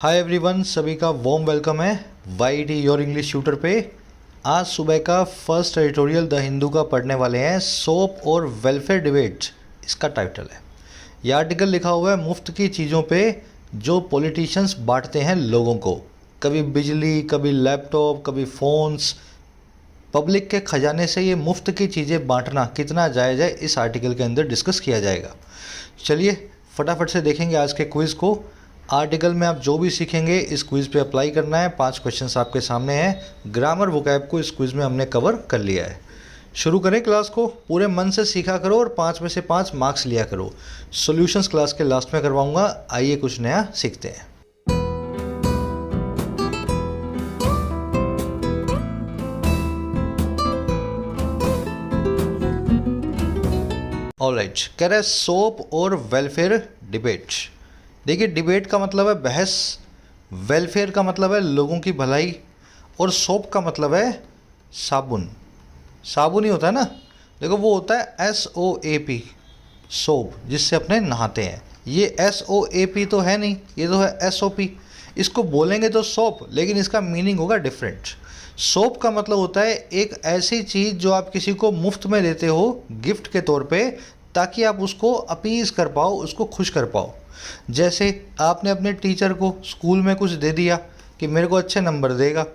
Hi everyone, सभी का warm welcome है वाईटी योर इंग्लिश ट्यूटर पे। आज सुबह का फर्स्ट एडिटोरियल द हिंदू का पढ़ने वाले हैं। सोप और वेलफेयर डिबेट इसका टाइटल है। यह आर्टिकल लिखा हुआ है मुफ्त की चीज़ों पे जो पॉलिटिशियंस बांटते हैं लोगों को। कभी बिजली, कभी लैपटॉप, कभी फ़ोन्स। पब्लिक के खजाने से ये मुफ्त की चीज़ें बांटना कितना जायज़ है, इस आर्टिकल के अंदर डिस्कस किया जाएगा। चलिए फटाफट से देखेंगे आज के क्विज़ को। आर्टिकल में आप जो भी सीखेंगे इस क्विज़ पे अप्लाई करना है। 5 क्वेश्चंस आपके सामने हैं। ग्रामर वोकैब को इस क्विज़ में हमने कवर कर लिया है। शुरू करें क्लास को। पूरे मन से सीखा करो और 5 में से 5 मार्क्स लिया करो। सॉल्यूशंस क्लास के लास्ट में करवाऊंगा। आइए कुछ नया सीखते हैं। ऑलराइट, कह रहा है सोप और वेलफेयर डिबेट। देखिए, डिबेट का मतलब है बहस, वेलफेयर का मतलब है लोगों की भलाई, और सोप का मतलब है साबुन। साबुन ही होता है ना। देखो, वो होता है SOAP, सोप, जिससे अपने नहाते हैं। ये SOAP तो है नहीं, ये तो है SOP। इसको बोलेंगे तो सोप, लेकिन इसका मीनिंग होगा डिफरेंट। सोप का मतलब होता है एक ऐसी चीज़ जो आप किसी को मुफ्त में देते हो गिफ्ट के तौर पे, ताकि आप उसको अपीज़ कर पाओ, उसको खुश कर पाओ। जैसे आपने अपने टीचर को स्कूल में कुछ दे दिया कि मेरे को अच्छे नंबर देगा।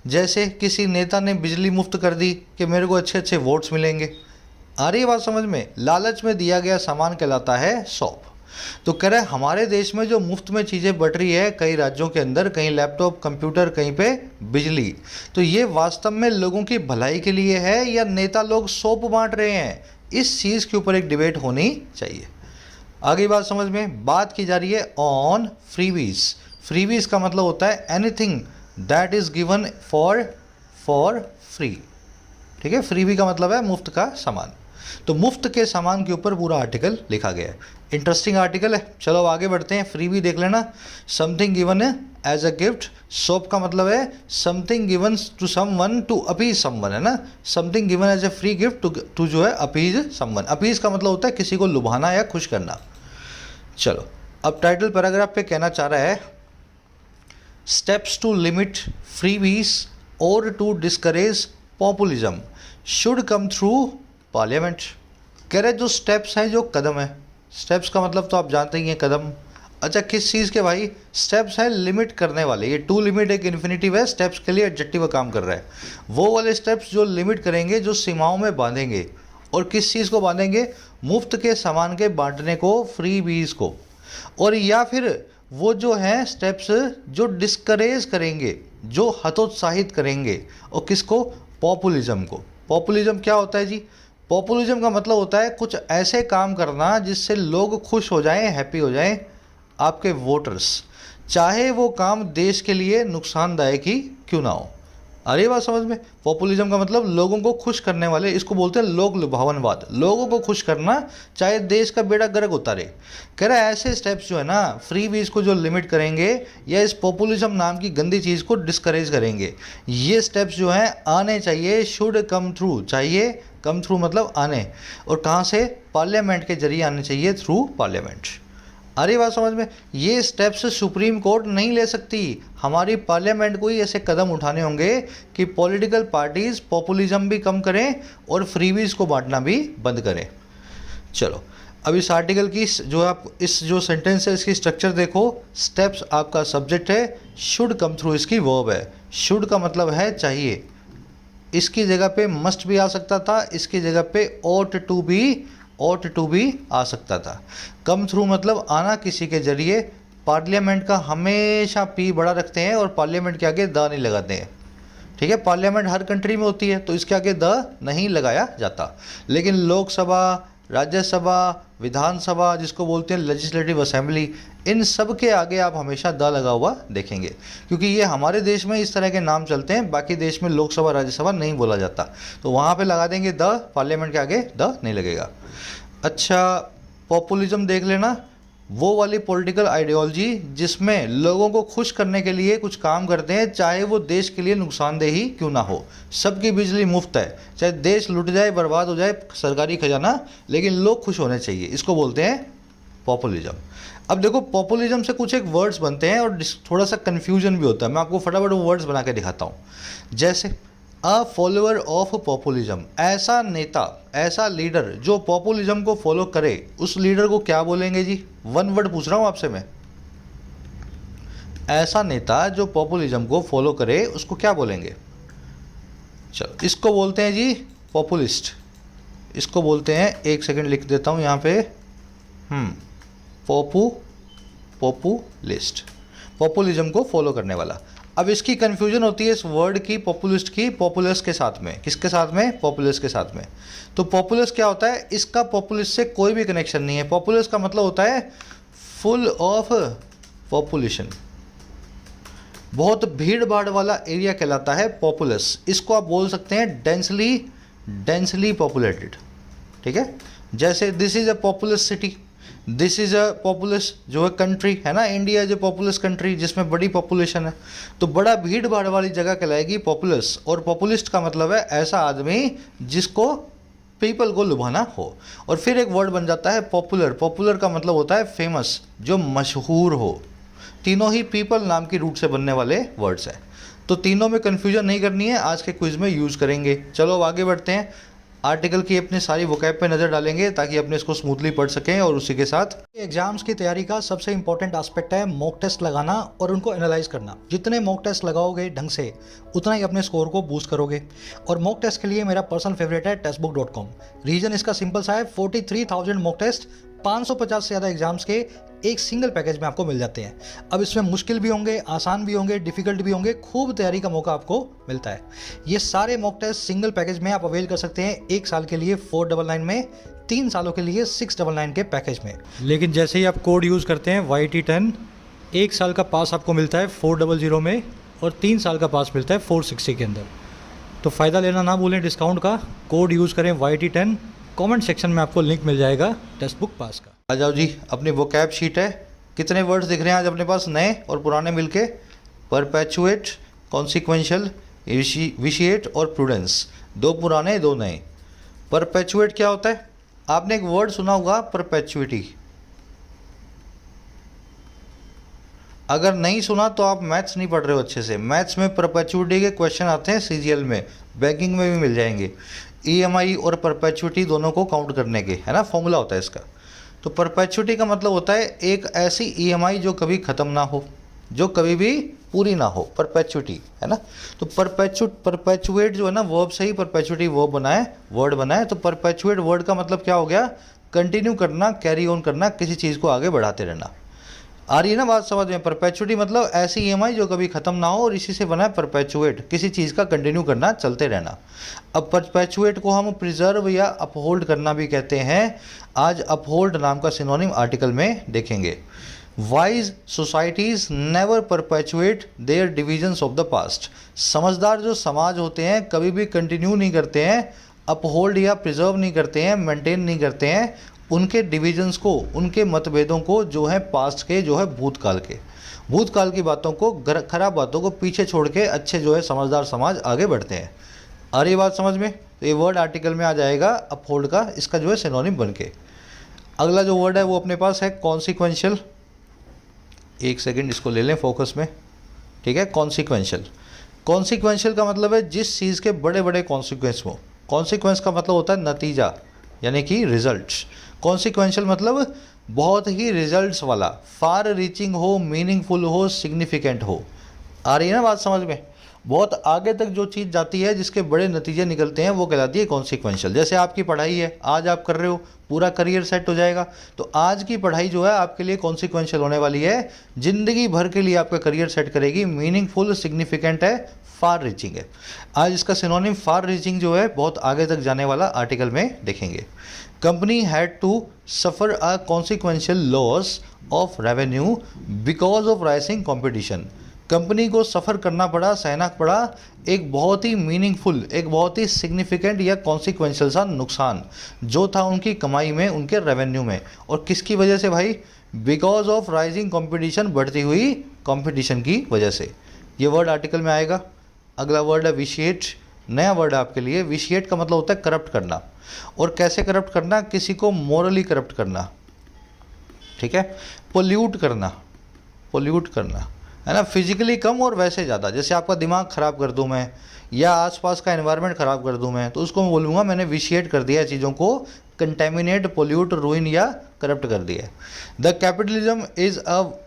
जैसे किसी नेता ने बिजली मुफ्त कर दी कि मेरे को अच्छे अच्छे वोट्स मिलेंगे। आ रही है बात समझ में? लालच में दिया गया सामान कहलाता है सौंप। तो कह रहे हैं हमारे देश में जो मुफ्त में चीज़ें बट रही है कई राज्यों के अंदर, कहीं लैपटॉप, कंप्यूटर, कहीं पे बिजली, तो ये वास्तव में लोगों की भलाई के लिए है या नेता लोग सौंप बांट रहे हैं? इस चीज़ के ऊपर एक डिबेट होनी चाहिए। आगे बात समझ में? बात की जा रही है ऑन फ्रीबीज। फ्रीबीज का मतलब होता है anything that is given for free. ठीक है, फ्रीबी का मतलब है मुफ्त का सामान। तो मुफ्त के सामान के ऊपर पूरा आर्टिकल लिखा गया है। इंटरेस्टिंग आर्टिकल है। चलो अब आगे बढ़ते हैं। फ्रीबी देख लेना। Something given as a gift. Sop का मतलब है something given to someone to appease someone, है ना। Something given as a free gift to जो है अपीज समवन। अपीज का मतलब होता है किसी को लुभाना या खुश करना। चलो अब टाइटल पैराग्राफ पे कहना चाह रहा है स्टेप्स टू लिमिट फ्रीबीज और to discourage populism should come through parliament. कह रहे जो स्टेप्स हैं, जो कदम है। स्टेप्स का मतलब तो आप जानते ही हैं, कदम। अच्छा, किस चीज़ के भाई? स्टेप्स हैं लिमिट करने वाले। ये टू लिमिट एक इन्फिनिटिव है, स्टेप्स के लिए एडजेक्टिव का काम कर रहा है। वो वाले स्टेप्स जो लिमिट करेंगे, जो सीमाओं में बांधेंगे। और किस चीज़ को बांधेंगे? मुफ्त के सामान के बांटने को, फ्री बीज को। और या फिर वो जो हैं स्टेप्स जो डिस्करेज करेंगे, जो हतोत्साहित करेंगे। और किसको? पॉपुलिज्म को। पॉपुलिज्म क्या होता है जी? पॉपुलिज्म का मतलब होता है कुछ ऐसे काम करना जिससे लोग खुश हो जाएं, हैप्पी हो जाएं, आपके वोटर्स, चाहे वो काम देश के लिए नुकसानदायक ही क्यों ना हो। अरे बात समझ में? पॉपुलिज्म का मतलब लोगों को खुश करने वाले, इसको बोलते हैं लोक लुभावनवाद। लोगों को खुश करना, चाहे देश का बेड़ा गर्क होता रहे। कह रहा है ऐसे स्टेप्स जो है ना, फ्री बीज को जो लिमिट करेंगे या इस पॉपुलिज्म नाम की गंदी चीज़ को डिस्करेज करेंगे, ये स्टेप्स जो हैं आने चाहिए। शुड कम थ्रू, चाहिए, कम थ्रू मतलब आने। और कहाँ से? पार्लियामेंट के जरिए आने चाहिए, थ्रू पार्लियामेंट। अरे बात समझ में? ये स्टेप्स सुप्रीम कोर्ट नहीं ले सकती। हमारी पार्लियामेंट को ही ऐसे कदम उठाने होंगे कि पॉलिटिकल पार्टीज पॉपुलिज्म भी कम करें और फ्रीबीज को बांटना भी बंद करें। चलो अब इस आर्टिकल की जो आप इस जो सेंटेंस है इसकी स्ट्रक्चर देखो। स्टेप्स आपका सब्जेक्ट है, शुड कम थ्रू इसकी वर्ब है। शुड का मतलब है चाहिए, इसकी जगह पे मस्ट भी आ सकता था, इसकी जगह पे ought to be आ सकता था। कम थ्रू मतलब आना किसी के जरिए। पार्लियामेंट का हमेशा पी बड़ा रखते हैं और पार्लियामेंट के आगे द नहीं लगाते हैं। ठीक है, पार्लियामेंट हर कंट्री में होती है तो इसके आगे द नहीं लगाया जाता। लेकिन लोकसभा, राज्यसभा, विधानसभा, जिसको बोलते हैं लेजिस्लेटिव असेंबली, इन सब के आगे आप हमेशा द लगा हुआ देखेंगे, क्योंकि ये हमारे देश में इस तरह के नाम चलते हैं। बाकी देश में लोकसभा, राज्यसभा नहीं बोला जाता, तो वहाँ पे लगा देंगे द, पार्लियामेंट के आगे द नहीं लगेगा। अच्छा, पॉपुलिज्म देख लेना। वो वाली पॉलिटिकल आइडियोलॉजी जिसमें लोगों को खुश करने के लिए कुछ काम करते हैं, चाहे वो देश के लिए नुकसानदेह ही क्यों ना हो। सबकी बिजली मुफ्त है, चाहे देश लुट जाए, बर्बाद हो जाए सरकारी खजाना, लेकिन लोग खुश होने चाहिए। इसको बोलते हैं पॉपुलिज्म। अब देखो पॉपुलिज्म से कुछ एक वर्ड्स बनते हैं और थोड़ा सा कन्फ्यूजन भी होता है। मैं आपको फटाफट वो वर्ड्स बना के दिखाता हूँ। जैसे अ फॉलोअर ऑफ पॉपुलिज्म, ऐसा नेता, ऐसा लीडर जो पॉपुलिज्म को फॉलो करे, उस लीडर को क्या बोलेंगे जी? वन वर्ड पूछ रहा हूँ आपसे मैं। ऐसा नेता जो पॉपुलिज्म को फॉलो करे उसको क्या बोलेंगे? चलो इसको बोलते हैं जी पॉपुलिस्ट। इसको बोलते हैं, एक सेकंड लिख देता हूँ यहाँ पे, पॉपुलिस्ट, पॉपुलिज्म को फॉलो करने वाला। अब इसकी कंफ्यूजन होती है इस वर्ड की, पॉपुलिस्ट की, पॉपुलस के साथ में। किसके साथ में? पॉपुलस के साथ में। तो पॉपुलस क्या होता है? इसका पॉपुलस से कोई भी कनेक्शन नहीं है। पॉपुलस का मतलब होता है फुल ऑफ पॉपुलेशन, बहुत भीड़ भाड़ वाला एरिया कहलाता है पॉपुलस। इसको आप बोल सकते हैं डेंसली पॉपुलेटेड, ठीक है। जैसे this is a populace city, this is a populace जो है कंट्री, है ना। India is a populace country जिसमें बड़ी पॉपुलेशन है, तो बड़ा भीड़ भाड़ वाली जगह कहलाएगी पॉपुलस। और पॉपुलिस्ट का मतलब है ऐसा आदमी जिसको पीपल को लुभाना हो। और फिर एक वर्ड बन जाता है पॉपुलर। पॉपुलर का मतलब होता है फेमस, जो मशहूर हो। तीनों ही पीपल नाम की रूट से बनने वाले वर्ड्स हैं। तो तीनों में कन्फ्यूजन नहीं करनी है, आज के क्विज में यूज़ करेंगे। चलो अब आगे बढ़ते हैं। आर्टिकल की अपनी सारी वोकैब पे नज़र डालेंगे ताकि अपने इसको स्मूथली पढ़ सकें। और उसी के साथ एग्जाम्स की तैयारी का सबसे इंपॉर्टेंट एस्पेक्ट है मॉक टेस्ट लगाना और उनको एनालाइज करना। जितने मॉक टेस्ट लगाओगे ढंग से, उतना ही अपने स्कोर को बूस्ट करोगे। और मॉक टेस्ट के लिए मेरा पर्सनल फेवरेट है टेस्टबुक.com। रीजन इसका सिंपल सा है, 43,000 मॉक टेस्ट 550 से ज़्यादा एग्जाम्स के एक सिंगल पैकेज में आपको मिल जाते हैं। अब इसमें मुश्किल भी होंगे, आसान भी होंगे, डिफिकल्ट भी होंगे, खूब तैयारी का मौका आपको मिलता है। ये सारे मॉक टेस्ट सिंगल पैकेज में आप अवेल कर सकते हैं, 1 साल के लिए 499 में, 3 सालों के लिए 699 के पैकेज में। लेकिन जैसे ही आप कोड यूज़ करते हैं YT10, 1 साल का पास आपको मिलता है 400 में और 3 साल का पास मिलता है 460 के अंदर। तो फ़ायदा लेना ना भूलें डिस्काउंट का, कोड यूज़ करें YT10। कमेंट सेक्शन में आपको लिंक मिल जाएगा टेक्स्ट बुक पास का। आ जाओ जी, अपनी वोकैब शीट है। कितने वर्ड्स दिख रहे हैं आज अपने पास, नए और पुराने मिलके? परपेचुएट, कॉन्सिक्वेंशियल, विशिएट और प्रूडेंस। 2 पुराने 2 नए। परपेचुएट क्या होता है? आपने एक वर्ड सुना होगा परपेचुइटी। अगर नहीं सुना तो आप मैथ्स नहीं पढ़ रहे हो अच्छे से। मैथ्स में परपेचुइटी के क्वेश्चन आते हैं CGL में, बैंकिंग में भी मिल जाएंगे। EMI और परपेचुइटी दोनों को काउंट करने के, है ना, फॉर्मूला होता है इसका। तो परपेचुइटी का मतलब होता है एक ऐसी EMI जो कभी ख़त्म ना हो, जो कभी भी पूरी ना हो, परपेचुइटी, है ना। तो परपेचुएट जो है ना, वर्ब से ही परपेचुइटी वर्ड बना है। तो परपेचुएट वर्ड का मतलब क्या हो गया? कंटिन्यू करना, कैरी ऑन करना, किसी चीज़ को आगे बढ़ाते रहना। आ रही है ना बात समझ में? परपेचुइटी मतलब ऐसी EMI जो कभी ख़त्म ना हो, और इसी से बना है परपेचुएट, किसी चीज़ का कंटिन्यू करना, चलते रहना। अब परपेचुएट को हम प्रिजर्व या अपहोल्ड करना भी कहते हैं। आज अपहोल्ड नाम का सिनोनिम आर्टिकल में देखेंगे। Wise societies never perpetuate their divisions of the past. समझदार जो समाज होते हैं कभी भी कंटिन्यू नहीं करते हैं, अपहोल्ड या प्रिजर्व नहीं करते हैं, मेंटेन नहीं करते हैं उनके डिविजन्स को, उनके मतभेदों को, जो है पास्ट के, जो है भूतकाल की बातों को, खराब बातों को पीछे छोड़ के अच्छे जो है समझदार समाज आगे बढ़ते हैं। आ रही बात समझ में? तो ये वर्ड आर्टिकल में आ जाएगा अपहोल्ड का, इसका जो है सिनोनिम बन के। अगला जो वर्ड है वो अपने पास है कॉन्सिक्वेंशियल। एक सेकेंड इसको ले लें फोकस में, ठीक है। कॉन्सिक्वेंशियल का मतलब है जिस चीज़ के बड़े बड़े कॉन्सिक्वेंस हो। कॉन्सिक्वेंस का मतलब होता है नतीजा, यानी कि रिजल्ट्स। कॉन्सिक्वेंशियल मतलब बहुत ही रिजल्ट्स वाला, फार रीचिंग हो, मीनिंगफुल हो, सिग्निफिकेंट हो। आ रही है ना बात समझ में? बहुत आगे तक जो चीज़ जाती है, जिसके बड़े नतीजे निकलते हैं, वो कहलाती है कॉन्सिक्वेंशियल। जैसे आपकी पढ़ाई है, आज आप कर रहे हो, पूरा करियर सेट हो जाएगा, तो आज की पढ़ाई जो है आपके लिए कॉन्सिक्वेंशियल होने वाली है, ज़िंदगी भर के लिए आपका करियर सेट करेगी। मीनिंगफुल, सिग्निफिकेंट है, फार रीचिंग है। आज इसका सिनोनिम फार रीचिंग जो है बहुत आगे तक जाने वाला आर्टिकल में देखेंगे। Company had to suffer a consequential loss of revenue because of rising competition. Company को सफ़र करना पड़ा, सहना पड़ा एक बहुत ही मीनिंगफुल, एक बहुत ही सिग्निफिकेंट या कॉन्सिक्वेंशियल सा नुकसान जो था उनकी कमाई में, उनके रेवेन्यू में। और किसकी वजह से भाई? बिकॉज ऑफ राइजिंग कंपटीशन, बढ़ती हुई कंपटीशन की वजह से। ये वर्ड आर्टिकल में आएगा। अगला वर्ड है विशिएट, नया वर्ड है आपके लिए। विशिएट का मतलब होता है करप्ट करना। और कैसे करप्ट करना? किसी को मोरली करप्ट करना। ठीक है। पोल्यूट करना, पोल्यूट करना है ना, फिजिकली कम और वैसे ज़्यादा। जैसे आपका दिमाग ख़राब कर दूँ मैं, या आसपास का एनवायरनमेंट ख़राब कर दूँ मैं, तो उसको मैं बोलूँगा मैंने विशिएट कर दिया है चीज़ों को, कंटेमिनेट, पोल्यूट, रूइन या करप्ट कर दिया है। The capitalism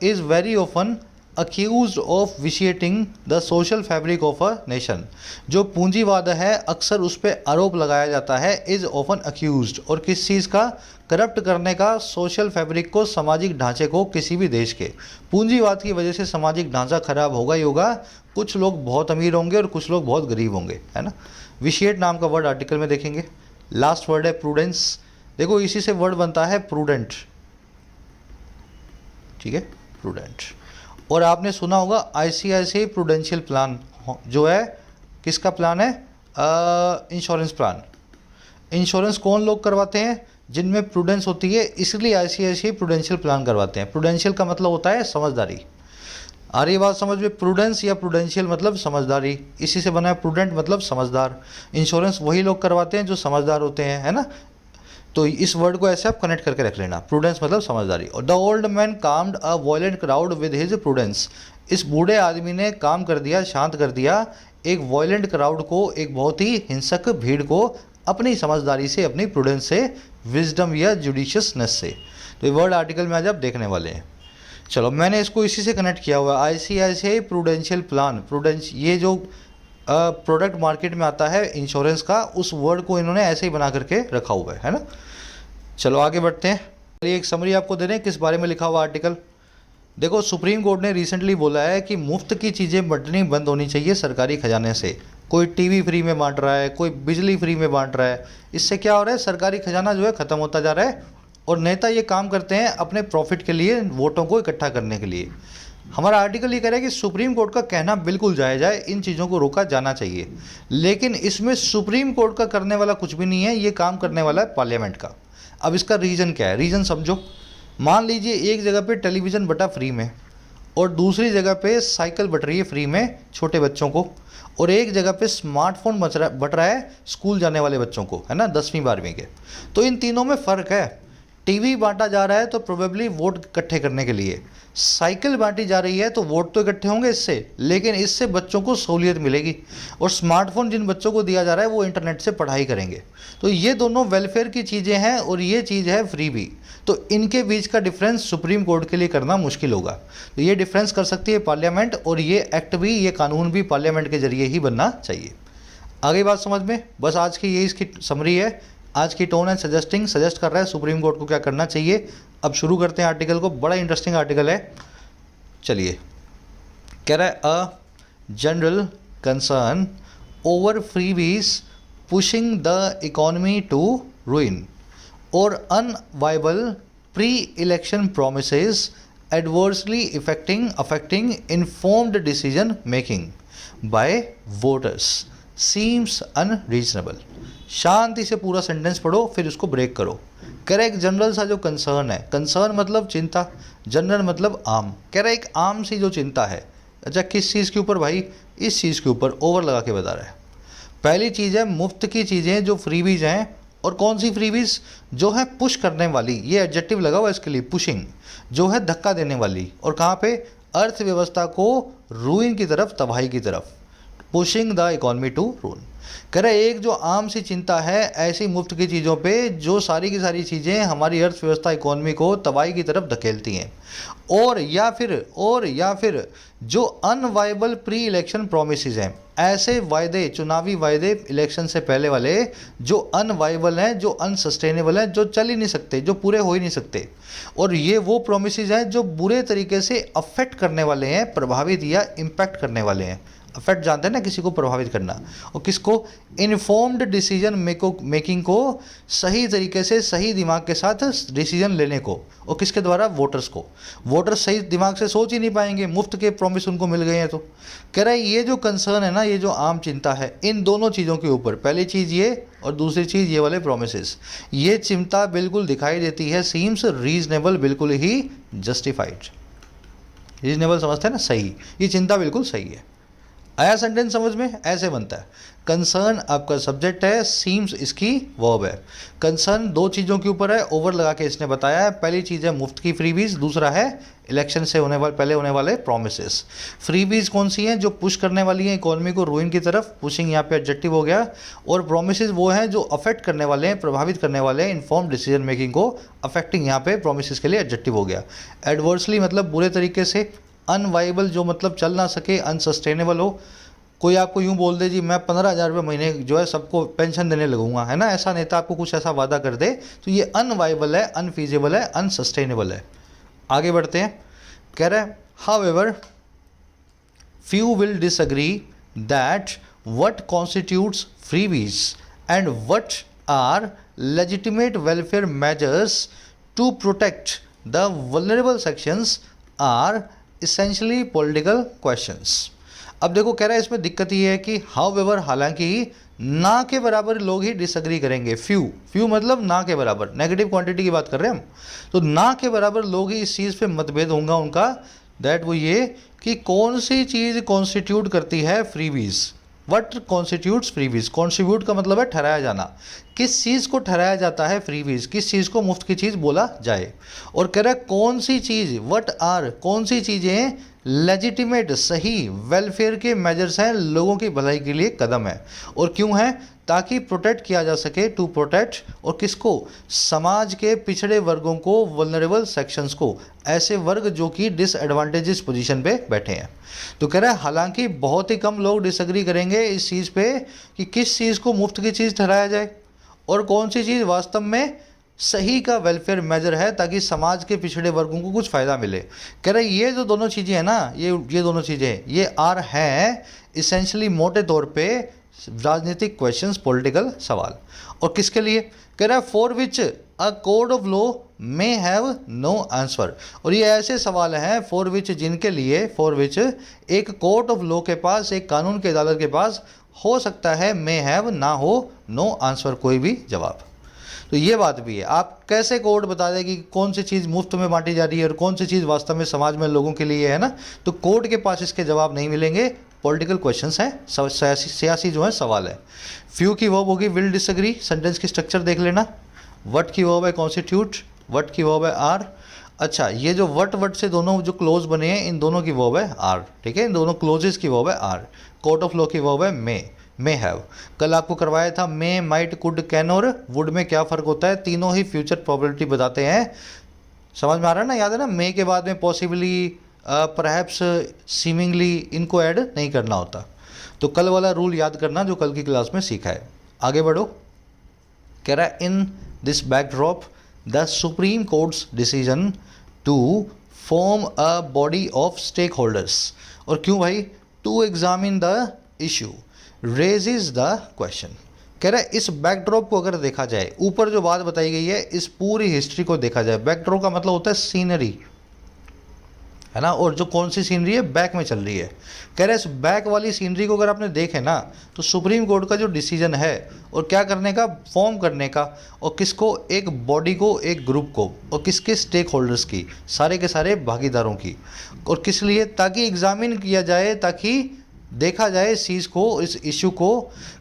is very often accused of vitiating the social fabric of a nation. जो पूंजीवाद है अक्सर उस पर आरोप लगाया जाता है, इज़ ऑफन अक्यूज, और किस चीज़ का, करप्ट करने का सोशल फैब्रिक को, सामाजिक ढांचे को किसी भी देश के। पूंजीवाद की वजह से सामाजिक ढांचा खराब होगा ही होगा, कुछ लोग बहुत अमीर होंगे और कुछ लोग बहुत गरीब होंगे, है ना। विशिएट नाम का वर्ड आर्टिकल में देखेंगे। लास्ट वर्ड है प्रूडेंस। देखो इसी से वर्ड बनता है प्रूडेंट, ठीक है, प्रूडेंट। और आपने सुना होगा आईसीआईसीआई प्रूडेंशियल प्लान, जो है किसका प्लान है, इंश्योरेंस प्लान। इंश्योरेंस कौन लोग करवाते हैं, जिनमें प्रूडेंस होती है, इसलिए आईसीआईसीआई प्रूडेंशियल प्लान करवाते हैं। प्रूडेंशियल का मतलब होता है समझदारी। आ रही बात समझ में, प्रूडेंस या प्रूडेंशियल मतलब समझदारी, इसी से बना है प्रूडेंट मतलब समझदार। इंश्योरेंस वही लोग करवाते हैं जो समझदार होते हैं, है ना। तो इस वर्ड को ऐसे आप कनेक्ट करके रख लेना, प्रूडेंस मतलब समझदारी। और the old man calmed a violent crowd with his prudence. इस बूढ़े आदमी ने काम कर दिया, शांत कर दिया एक वायलेंट क्राउड को, एक बहुत ही हिंसक भीड़ को, अपनी समझदारी से, अपनी प्रूडेंस से, विजडम या जुडिशियसनेस से। तो ये वर्ड आर्टिकल में आज आप देखने वाले हैं। चलो मैंने इसको इसी से कनेक्ट किया हुआ है, आईसीआईसीआई प्रूडेंशियल प्लान। प्रूडेंस ये जो प्रोडक्ट मार्केट में आता है इंश्योरेंस का, उस वर्ड को इन्होंने ऐसे ही बना करके रखा हुआ है ना। चलो आगे बढ़ते हैं। चलिए एक समरी आपको दे रहे हैं किस बारे में लिखा हुआ आर्टिकल। देखो सुप्रीम कोर्ट ने रिसेंटली बोला है कि मुफ्त की चीज़ें बंटनी बंद होनी चाहिए सरकारी खजाने से। कोई टीवी फ्री में बांट रहा है, कोई बिजली फ्री में बांट रहा है, इससे क्या हो रहा है, सरकारी खजाना जो है ख़त्म होता जा रहा है। और नेता ये काम करते हैं अपने प्रॉफिट के लिए, वोटों को इकट्ठा करने के लिए। हमारा आर्टिकल ये कह रहा है कि सुप्रीम कोर्ट का कहना बिल्कुल जायज़ है, इन चीज़ों को रोका जाना चाहिए। लेकिन इसमें सुप्रीम कोर्ट का करने वाला कुछ भी नहीं है, ये काम करने वाला है पार्लियामेंट का। अब इसका रीज़न क्या है, रीज़न समझो। मान लीजिए एक जगह पे टेलीविज़न बटा फ्री में, और दूसरी जगह पे साइकिल बट रही है फ्री में छोटे बच्चों को, और एक जगह पे स्मार्टफोन बट रहा है स्कूल जाने वाले बच्चों को, है ना, 10वीं 12वीं के। तो इन तीनों में फ़र्क है। टीवी बांटा जा रहा है तो प्रोबेबली वोट इकट्ठे करने के लिए, साइकिल बांटी जा रही है तो वोट तो इकट्ठे होंगे इससे, लेकिन इससे बच्चों को सहूलियत मिलेगी। और स्मार्टफोन जिन बच्चों को दिया जा रहा है वो इंटरनेट से पढ़ाई करेंगे। तो ये दोनों वेलफेयर की चीज़ें हैं और ये चीज़ है फ्री भी। तो इनके बीच का डिफरेंस सुप्रीम कोर्ट के लिए करना मुश्किल होगा। तो ये डिफरेंस कर सकती है पार्लियामेंट, और ये एक्ट भी, ये कानून भी पार्लियामेंट के जरिए ही बनना चाहिए। आगे बात समझ में, बस आज की ये इसकी समरी है। आज की टोन है सजेस्टिंग, सजेस्ट कर रहा है सुप्रीम कोर्ट को क्या करना चाहिए। अब शुरू करते हैं आर्टिकल को, बड़ा इंटरेस्टिंग आर्टिकल है। चलिए, कह रहा है a general concern over freebies pushing the economy to ruin और unviable pre-election promises adversely affecting informed decision making by voters seems unreasonable। शांति से पूरा सेंटेंस पढ़ो फिर उसको ब्रेक करो। कह रहा है एक जनरल सा जो कंसर्न है, कंसर्न मतलब चिंता, जनरल मतलब आम। कह रहा है एक आम सी जो चिंता है। अच्छा किस चीज़ के ऊपर भाई, इस चीज़ के ऊपर ओवर लगा के बता रहा है। पहली चीज़ है मुफ्त की चीज़ें जो फ्रीबीज हैं, और कौन सी फ्रीबीज, जो है पुश करने वाली, ये एडजेक्टिव लगा हुआ इसके लिए, पुशिंग, जो है धक्का देने वाली, और कहाँ पे, अर्थव्यवस्था को रूइन की तरफ, तबाही की तरफ, pushing the economy to ruin. कह रहे एक जो आम सी चिंता है ऐसी मुफ्त की चीज़ों पे, जो सारी की सारी चीज़ें हमारी अर्थव्यवस्था, इकोनॉमी को तबाही की तरफ धकेलती हैं, और या फिर जो अनवाइबल प्री इलेक्शन प्रोमिसेस हैं, ऐसे वायदे, चुनावी वायदे इलेक्शन से पहले वाले जो अनवाइबल हैं, जो अनसस्टेनेबल हैं, जो चल ही नहीं सकते, जो पूरे हो ही नहीं सकते। और ये वो प्रोमिसेस हैं जो बुरे तरीके से अफेक्ट करने वाले हैं, प्रभावित या इम्पैक्ट करने वाले हैं। अफेक्ट जानते हैं ना, किसी को प्रभावित करना, और किसको, इन्फॉर्म्ड डिसीजन मेकिंग को, सही तरीके से सही दिमाग के साथ डिसीजन लेने को, और किसके द्वारा, वोटर्स को। वोटर्स सही दिमाग से सोच ही नहीं पाएंगे, मुफ्त के प्रॉमिस उनको मिल गए हैं। तो कह रहा है ये जो कंसर्न है ना, ये जो आम चिंता है इन दोनों चीज़ों के ऊपर, पहली चीज़ ये और दूसरी चीज़ ये वाले प्रोमिसेस, ये चिंता बिल्कुल दिखाई देती है, सीम्स रीजनेबल, बिल्कुल ही जस्टिफाइड। रीजनेबल समझते हैं ना, सही, ये चिंता बिल्कुल सही है। आया सेंटेंस समझ में? ऐसे बनता है। कंसर्न आपका सब्जेक्ट है, सीम्स इसकी वर्ब है। कंसर्न दो चीज़ों के ऊपर है, ओवर लगा के इसने बताया है। पहली चीज़ है मुफ्त की फ्रीबीज, दूसरा है इलेक्शन से पहले होने वाले प्रोमिसेस। फ्रीबीज कौन सी हैं? जो पुश करने वाली हैं इकोनॉमी को रूइन की तरफ, पुशिंग यहाँ पे एडजेक्टिव हो गया। और प्रोमिसेस वो हैं जो अफेक्ट करने वाले हैं, प्रभावित करने वाले हैं इन्फॉर्म डिसीजन मेकिंग को। अफेक्टिंग यहाँ पे प्रोमिसेस के लिए एडजेक्टिव हो गया। एडवर्सली मतलब बुरे तरीके से। अनवाइबल जो मतलब चल ना सके, अनसस्टेनेबल हो। कोई आपको यूँ बोल दे जी मैं 15,000 रुपये महीने जो है सबको पेंशन देने लगूंगा, है ना, ऐसा नेता आपको कुछ ऐसा वादा कर दे तो ये अनवाइबल है, अनफीजिबल है, अनसस्टेनेबल है। आगे बढ़ते हैं। कह रहा है however few will disagree that what constitutes freebies and what are legitimate welfare measures to protect the vulnerable sections are essentially political questions। अब देखो कह रहा है इसमें दिक्कत ये है कि हाउएवर हालांकि ना के बराबर लोग ही डिसएग्री करेंगे। फ्यू मतलब ना के बराबर, नेगेटिव क्वांटिटी की बात कर रहे हैं हम। तो ना के बराबर लोग ही इस चीज़ पे मतभेद होगा उनका। दैट वो ये कि कौन सी चीज़ कॉन्स्टिट्यूट करती है freebies. What constitutes freebies. Constitute का मतलब है ठहराया जाना। किस चीज़ को ठहराया जाता है फ्रीबीज, किस चीज़ को मुफ्त की चीज़ बोला जाए। और कह रहा है कौन सी चीज़, वट आर कौन सी चीज़ें लेजिटिमेट सही वेलफेयर के मेजर्स हैं, लोगों की भलाई के लिए कदम है। और क्यों है? ताकि प्रोटेक्ट किया जा सके, टू प्रोटेक्ट। और किसको? समाज के पिछड़े वर्गों को, वल्नरेबल सेक्शंस को, ऐसे वर्ग जो कि डिसएडवांटेजेस पोजीशन पे बैठे हैं। तो कह रहा है हालांकि बहुत ही कम लोग डिसएग्री करेंगे इस चीज़ पे कि किस चीज़ को मुफ्त की चीज़ ठहराया जाए और कौन सी चीज़ वास्तव में सही का वेलफेयर मेजर है ताकि समाज के पिछड़े वर्गों को कुछ फ़ायदा मिले। कह रहे ये जो दोनों चीज़ें हैं ना, ये दोनों चीज़ें ये आर हैं इसेंशली मोटे तौर पे राजनीतिक क्वेश्चंस, पॉलिटिकल सवाल। और किसके लिए? कह रहा है for which a code of law may have no answer. और ये ऐसे सवाल हैं फॉर विच जिनके लिए, फॉर विच एक कोर्ट ऑफ लॉ के पास, एक कानून की अदालत के पास हो सकता है मे हैव ना हो नो आंसर, कोई भी जवाब। तो ये बात भी है। आप कैसे कोड बता दें कि कौन सी चीज़ मुफ्त में बांटी जा रही है और कौन सी चीज़ वास्तव में समाज में लोगों के लिए है ना। तो कोर्ट के पास इसके जवाब नहीं मिलेंगे। पॉलिटिकल क्वेश्चंस हैं, सियासी जो है सवाल है। फ्यू की वर्ब होगी विल डिसएग्री। सेंटेंस की स्ट्रक्चर देख लेना। वट की वर्ब है कॉन्स्टिट्यूट, वट की वर्ब है आर। अच्छा, ये जो वट से दोनों जो क्लोज बने हैं इन दोनों की वर्ब है आर। ठीक है, इन दोनों क्लोजेस की वर्ब है आर। कोर्ट ऑफ लॉ की वर्ब है मे हैव। कल आपको करवाया था मे, माइट, कुड, कैन और वुड में क्या फ़र्क होता है। तीनों ही फ्यूचर प्रोबेबिलिटी बताते हैं। समझ में आ रहा है ना? याद है ना, मे के बाद में पॉसिबली, परहैप्स, सीमिंगली, इनको ऐड नहीं करना होता। तो कल वाला रूल याद करना जो कल की क्लास में सीखा है। आगे बढ़ो। कह रहा है in this backdrop the supreme court's decision to form a body of stakeholders. और क्यों भाई? To examine the issue raises the question. कह रहा है इस बैकड्रॉप को अगर देखा जाए, ऊपर जो बात बताई गई है इस पूरी हिस्ट्री को देखा जाए। बैकड्रॉप का मतलब होता है सीनरी, है ना। और जो कौन सी सीनरी है? बैक में चल रही है। कह रहे इस बैक वाली सीनरी को अगर आपने देखे ना तो सुप्रीम कोर्ट का जो डिसीजन है और क्या करने का, फॉर्म करने का, और किसको? एक बॉडी को, एक ग्रुप को, और किसके? स्टेक होल्डर्स की, सारे के सारे भागीदारों की। और किस लिए? ताकि एग्जामिन किया जाए, ताकि देखा जाए इस चीज़ को, इस इशू को।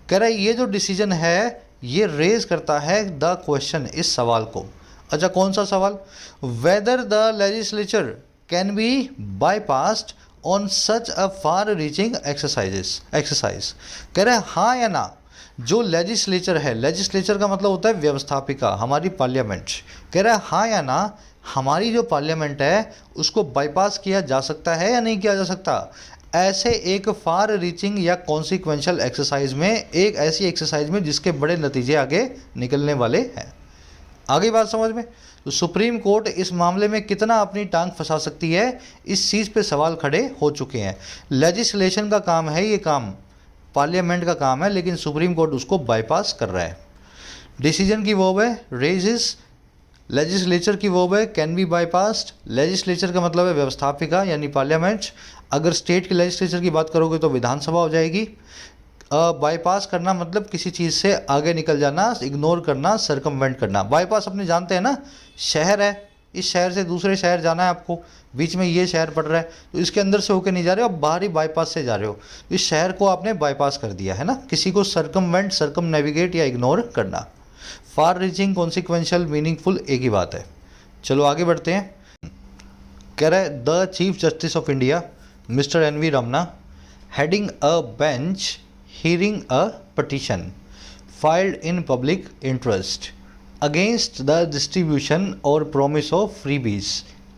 कह रहा है ये जो डिसीजन है ये रेज करता है द क्वेश्चन, इस सवाल को। अच्छा, कौन सा सवाल? Whether the legislature can be bypassed on such a far reaching exercise. कह रहे हैं हाँ या ना, जो लेजिस्लेचर है, लेजिस्लेचर का मतलब होता है व्यवस्थापिका, हमारी पार्लियामेंट। कह रहा है हाँ या ना, हमारी जो पार्लियामेंट है उसको बाईपास किया जा सकता है या नहीं किया जा सकता। ऐसे एक फार रीचिंग या कॉन्सिक्वेंशियल एक्सरसाइज में, एक ऐसी एक्सरसाइज में जिसके बड़े नतीजे आगे निकलने वाले हैं। आगे बात समझ में? तो सुप्रीम कोर्ट इस मामले में कितना अपनी टांग फंसा सकती है, इस चीज़ पे सवाल खड़े हो चुके हैं। लेजिस्लेशन का काम है, ये काम पार्लियामेंट का काम है, लेकिन सुप्रीम कोर्ट उसको बाईपास कर रहा है। डिसीजन की वर्ब है रेजिस, लेजिस्लेचर की वर्ब है कैन बी बाईपास्ड। लेजिस्लेचर का मतलब है व्यवस्थापिका यानी पार्लियामेंट। अगर स्टेट के लेजिस्लेचर की बात करोगे तो विधानसभा हो जाएगी। बाईपास करना मतलब किसी चीज़ से आगे निकल जाना, इग्नोर करना, सरकमवेंट करना। बाईपास अपने जानते हैं ना, शहर है, इस शहर से दूसरे शहर जाना है आपको, बीच में ये शहर पड़ रहा है, तो इसके अंदर से होकर नहीं जा रहे हो, आप बाहरी बाईपास से जा रहे हो, तो इस शहर को आपने बाईपास कर दिया है ना। किसी को सर्कमवेंट, सर्कम नेविगेट या इग्नोर करना। फार रीचिंग, कॉन्सिक्वेंशियल, मीनिंगफुल एक ही बात है। चलो आगे बढ़ते हैं। कह रहा है the chief justice of India mister N V. Ramana heading a bench hearing a petition filed in public interest against the distribution और promise of freebies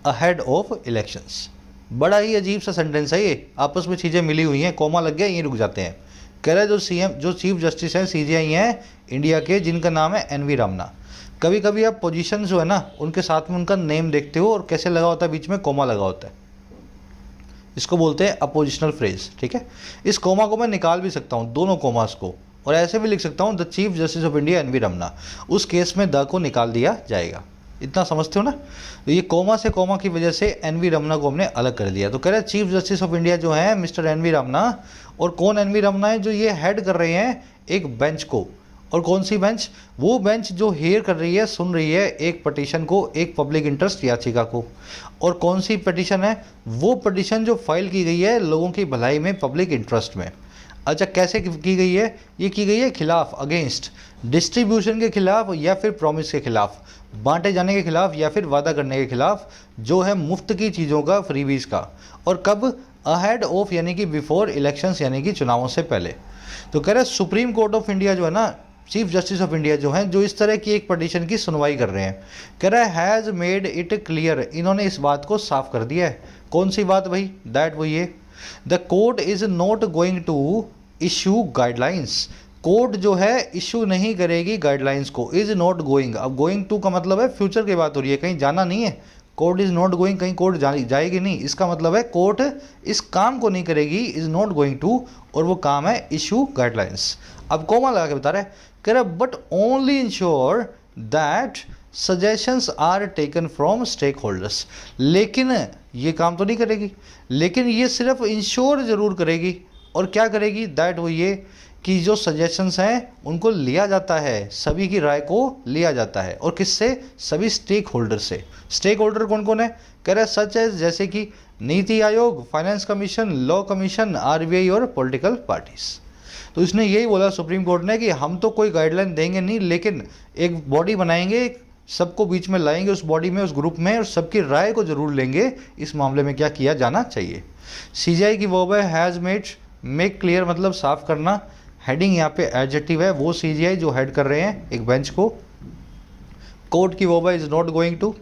ahead of elections. बड़ा ही अजीब सा सेंटेंस है ये, आपस में चीज़ें मिली हुई हैं, कोमा लग गया यहीं रुक जाते हैं। कह रहा है जो चीफ जस्टिस हैं सीजीआई हैं इंडिया के, जिनका नाम है एन.वी. रमना। कभी कभी आप पोजीशन जो है ना उनके साथ में उनका नेम देखते हो और कैसे लगा होता है, बीच में कोमा लगा होता है, इसको बोलते हैं अपोजिशनल फ्रेज। ठीक है, इस कोमा को मैं निकाल भी सकता हूँ, दोनों कोमास को, और ऐसे भी लिख सकता हूँ the chief justice of India N V. Ramana. उस केस में द को निकाल दिया जाएगा, इतना समझते हो ना। तो ये कोमा से कोमा की वजह से एन.वी. रमना को हमने अलग कर दिया। तो कह रहे हैं चीफ जस्टिस ऑफ इंडिया जो है मिस्टर एन.वी. रमना, और कौन एन.वी. रमना है, जो ये हेड कर रहे हैं एक बेंच को। और कौन सी बेंच, वो बेंच जो हेयर कर रही है, सुन रही है एक पटिशन को, एक पब्लिक इंटरेस्ट याचिका को। और कौन सी पटिशन है, वो पटिशन जो फाइल की गई है लोगों की भलाई में, पब्लिक इंटरेस्ट में। अच्छा, कैसे की गई है, ये की गई है खिलाफ, अगेंस्ट, डिस्ट्रीब्यूशन के खिलाफ या फिर प्रॉमिस के खिलाफ, बांटे जाने के खिलाफ या फिर वादा करने के खिलाफ, जो है मुफ्त की चीज़ों का, फ्रीबीज का। और कब, अहेड ऑफ यानी कि बिफोर इलेक्शंस, यानी कि चुनावों से पहले। तो कह रहे सुप्रीम कोर्ट ऑफ इंडिया जो है ना, चीफ जस्टिस ऑफ इंडिया जो हैं, जो इस तरह की एक पटिशन की सुनवाई कर रहे हैं, कह रहा है हैज़ मेड इट क्लियर, इन्होंने इस बात को साफ कर दिया है। कौन सी बात भाई, दैट वो ये, the court is not going to issue guidelines, court जो है इशू नहीं करेगी गाइडलाइंस को। इज नॉट गोइंग, अब गोइंग टू का मतलब है फ्यूचर की बात हो रही है, कहीं जाना नहीं है। कोर्ट इज नॉट गोइंग, कहीं कोर्ट जाएगी नहीं, इसका मतलब है कोर्ट इस काम को नहीं करेगी, इज नॉट गोइंग टू, और वो काम है इशू गाइडलाइंस। अब कोमा लगा के बता रहा है, कह रहा but only ensure that suggestions are taken from stakeholders, लेकिन ये काम तो नहीं करेगी, लेकिन ये सिर्फ इंश्योर जरूर करेगी। और क्या करेगी, दैट वो ये कि जो सजेशंस हैं उनको लिया जाता है, सभी की राय को लिया जाता है, और किससे, सभी स्टेक होल्डर से। स्टेक होल्डर कौन कौन है, कह रहा है सच एज, जैसे कि NITI Aayog, finance commission, law commission, RBI और पॉलिटिकल पार्टीज। तो इसने यही बोला सुप्रीम कोर्ट ने कि हम तो कोई गाइडलाइन देंगे नहीं, लेकिन एक बॉडी बनाएंगे, सबको बीच में लाएंगे उस बॉडी में, उस ग्रुप में, और सबकी राय को जरूर लेंगे इस मामले में क्या किया जाना चाहिए। सीजीआई की वर्ब है हैज़ मेड, मेक क्लियर मतलब साफ करना, हेडिंग यहाँ पे एडजेक्टिव है, वो सीजीआई जो हेड कर रहे हैं एक बेंच को। कोर्ट की वर्ब है इज नॉट गोइंग टू।